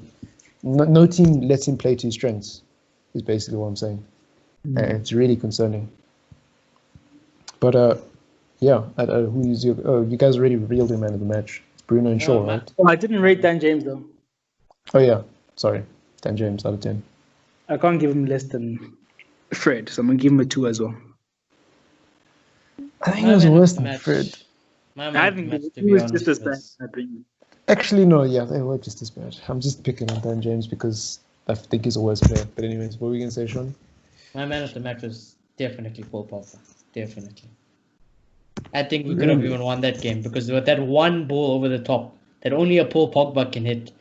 no team lets him play to his strengths is basically what I'm saying. And it's really concerning. But yeah, who is your? Oh, you guys already revealed your man of the match. It's Bruno and Shaw, right? Oh, I didn't rate Dan James though. Oh yeah, sorry, Dan James out of 10. I can't give him less than Fred, so I'm gonna give him a 2 as well. I think it was worse than Fred. I think he was just as bad. Actually, no, yeah, they were just as bad. I'm just picking on Dan James because I think he's a worse player. But anyways, what were we gonna say, Sean? My man of the match was definitely Paul Pogba. Definitely. I think we could have even won that game because with that one ball over the top that only a Paul Pogba can hit.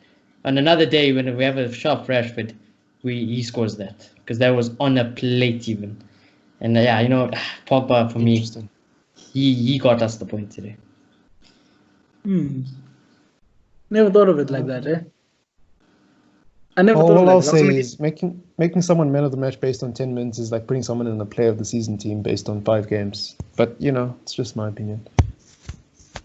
On another day when we have a sharp Rashford, he scores that because that was on a plate even. And yeah, you know, Pogba for me, he got us the point today. Never thought of it like that, eh? I never thought all of it I'll like that. say is making someone man of the match based on 10 minutes is like putting someone in the player of the season team based on 5 games. But, you know, it's just my opinion.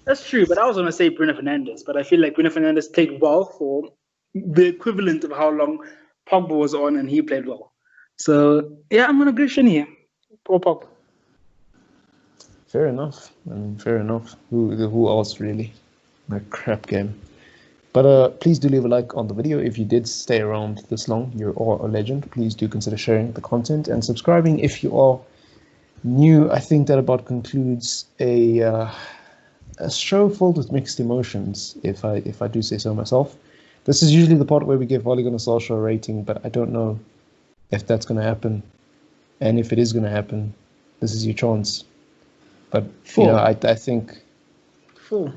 That's true, but I was going to say Bruno Fernandes, but I feel like Bruno Fernandes played well for the equivalent of how long Pogba was on and he played well. So, yeah, I'm going to agree here. Poor Pogba. Fair enough. I mean, fair enough. Who else, really? A crap game. But please do leave a like on the video if you did stay around this long. You're all a legend. Please do consider sharing the content and subscribing if you are new. I think that about concludes a show filled with mixed emotions, if I do say so myself. This is usually the part where we give Ole Gunnar Solskjaer a rating, but I don't know if that's going to happen. And if it is going to happen, this is your chance. But, you know, I think... 4.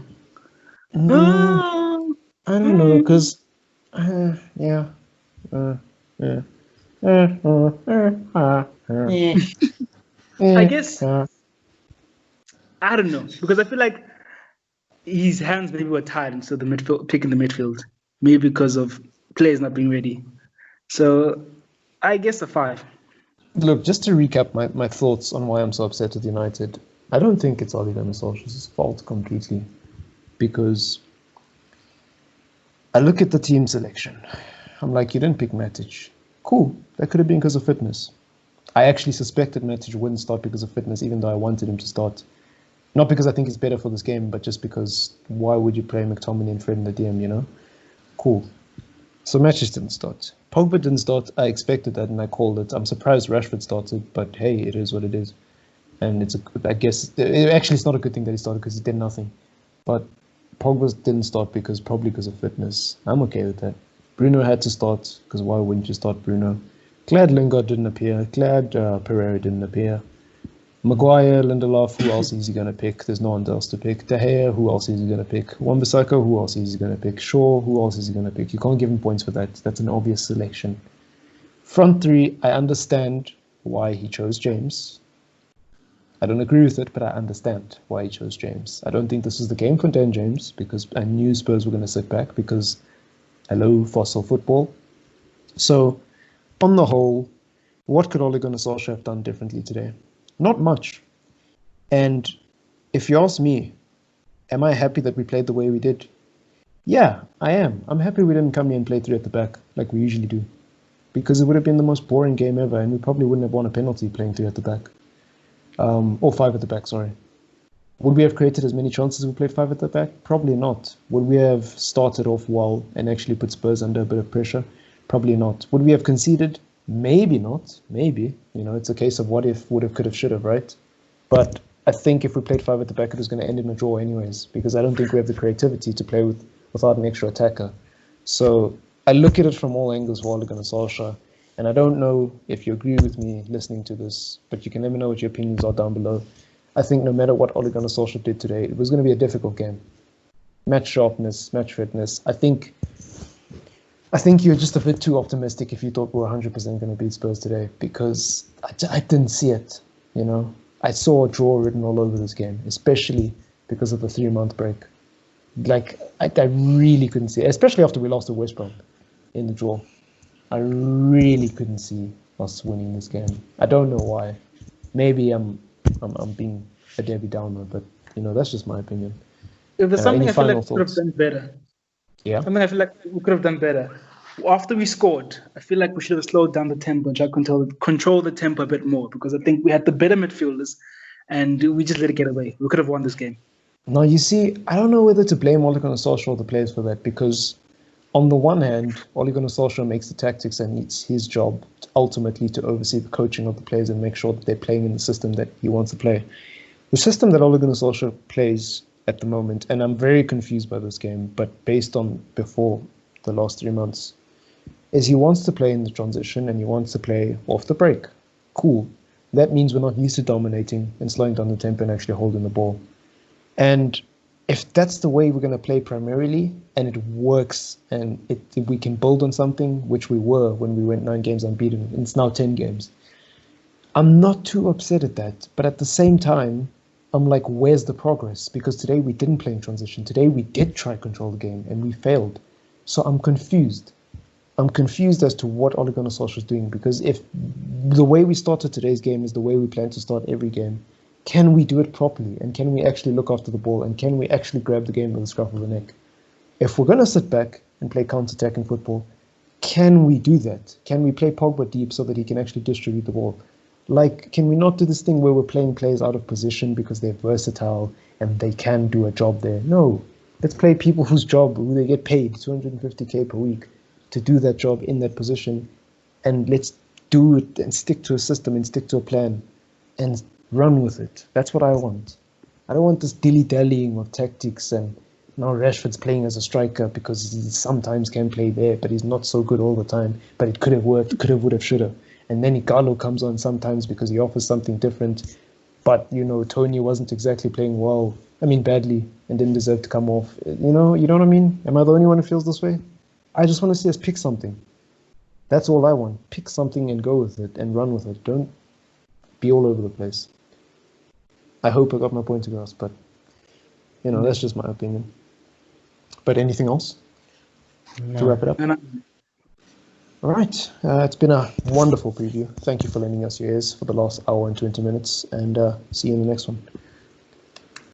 I don't know, because... yeah. Yeah. I guess I don't know because I feel like his hands maybe were tied, and so the midfield pick in the midfield, maybe because of players not being ready. So I guess a 5. Look, just to recap my thoughts on why I'm so upset with United, I don't think it's Ole Gunnar Solskjaer's fault completely, because I look at the team selection. I'm like, you didn't pick Matic. Cool, that could have been because of fitness. I actually suspected Matic wouldn't start because of fitness, even though I wanted him to start. Not because I think he's better for this game, but just because why would you play McTominay and Fred in the DM, you know? Cool. So Matic didn't start. Pogba didn't start. I expected that and I called it. I'm surprised Rashford started, but hey, it is what it is. And I guess, actually it's not a good thing that he started because he did nothing. But Pogba didn't start probably because of fitness. I'm okay with that. Bruno had to start because why wouldn't you start Bruno? Glad Lingard didn't appear. Glad Pereira didn't appear. Maguire, Lindelof, who else is he going to pick? There's no one else to pick. De Gea, who else is he going to pick? Wan-Bissaka, who else is he going to pick? Shaw, who else is he going to pick? You can't give him points for that. That's an obvious selection. Front three, I understand why he chose James. I don't agree with it, but I understand why he chose James. I don't think this was the game for Dan James because I knew Spurs were going to sit back because, hello, fossil football. So, on the whole, what could Ole Gunnar Solskjaer have done differently today? Not much. And if you ask me, am I happy that we played the way we did? Yeah, I am. I'm happy we didn't come here and play 3 at the back like we usually do. Because it would have been the most boring game ever and we probably wouldn't have won a penalty playing 3 at the back. Or 5 at the back, sorry. Would we have created as many chances if we played 5 at the back? Probably not. Would we have started off well and actually put Spurs under a bit of pressure? Probably not. Would we have conceded? Maybe not. Maybe. You know, it's a case of what if, would have, could have, should have, right? But I think if we played 5 at the back, it was going to end in a draw anyways, because I don't think we have the creativity to play without an extra attacker. So I look at it from all angles for Ole Gunnar Solskjaer, and I don't know if you agree with me listening to this, but you can let me know what your opinions are down below. I think no matter what Ole Gunnar Solskjaer did today, it was going to be a difficult game. Match sharpness, match fitness. I think you're just a bit too optimistic if you thought we were 100% going to beat Spurs today, because I didn't see it, you know. I saw a draw written all over this game, especially because of the 3-month break. Like, I really couldn't see it, especially after we lost to West Brom in the draw. I really couldn't see us winning this game. I don't know why. Maybe I'm being a Debbie Downer, but, you know, that's just my opinion. If there's something any I feel like final we could have thoughts? done better. Yeah. Something I feel like we could have done better. After we scored, I feel like we should have slowed down the tempo and tried to control the tempo a bit more, because I think we had the better midfielders and we just let it get away. We could have won this game. Now, you see, I don't know whether to blame Ole Gunnar Solskjaer or the players for that, because on the one hand, Ole Gunnar Solskjaer makes the tactics and it's his job ultimately to oversee the coaching of the players and make sure that they're playing in the system that he wants to play. The system that Ole Gunnar Solskjaer plays at the moment, and I'm very confused by this game, but based on before the last 3 months, is he wants to play in the transition and he wants to play off the break. Cool. That means we're not used to dominating and slowing down the tempo and actually holding the ball. And if that's the way we're going to play primarily, and it works, and if we can build on something, which we were when we went 9 games unbeaten, and it's now 10 games, I'm not too upset at that. But at the same time, I'm like, where's the progress? Because today we didn't play in transition. Today we did try to control the game, and we failed. So I'm confused. I'm confused as to what Ole Gunnar Solskjaer is doing, because if the way we started today's game is the way we plan to start every game, can we do it properly? And can we actually look after the ball? And can we actually grab the game with the scruff of the neck? If we're going to sit back and play counter-attacking football, can we do that? Can we play Pogba deep so that he can actually distribute the ball? Like, can we not do this thing where we're playing players out of position because they're versatile and they can do a job there? No. Let's play people whose job, who they get paid 250k per week to do that job in that position, and let's do it and stick to a system and stick to a plan and run with it. That's what I want. I don't want this dilly-dallying of tactics and now Rashford's playing as a striker because he sometimes can play there, but he's not so good all the time. But it could have worked, could have, would have, should have. And then Igalo comes on sometimes because he offers something different. But, you know, Tony wasn't exactly playing well. I mean, badly, and didn't deserve to come off. You know what I mean? Am I the only one who feels this way? I just want to see us pick something. That's all I want. Pick something and go with it and run with it. Don't be all over the place. I hope I got my point across, but that's just my opinion. But anything else to wrap it up? No. All right. It's been a wonderful preview. Thank you for lending us your ears for the last hour and 20 minutes, and see you in the next one.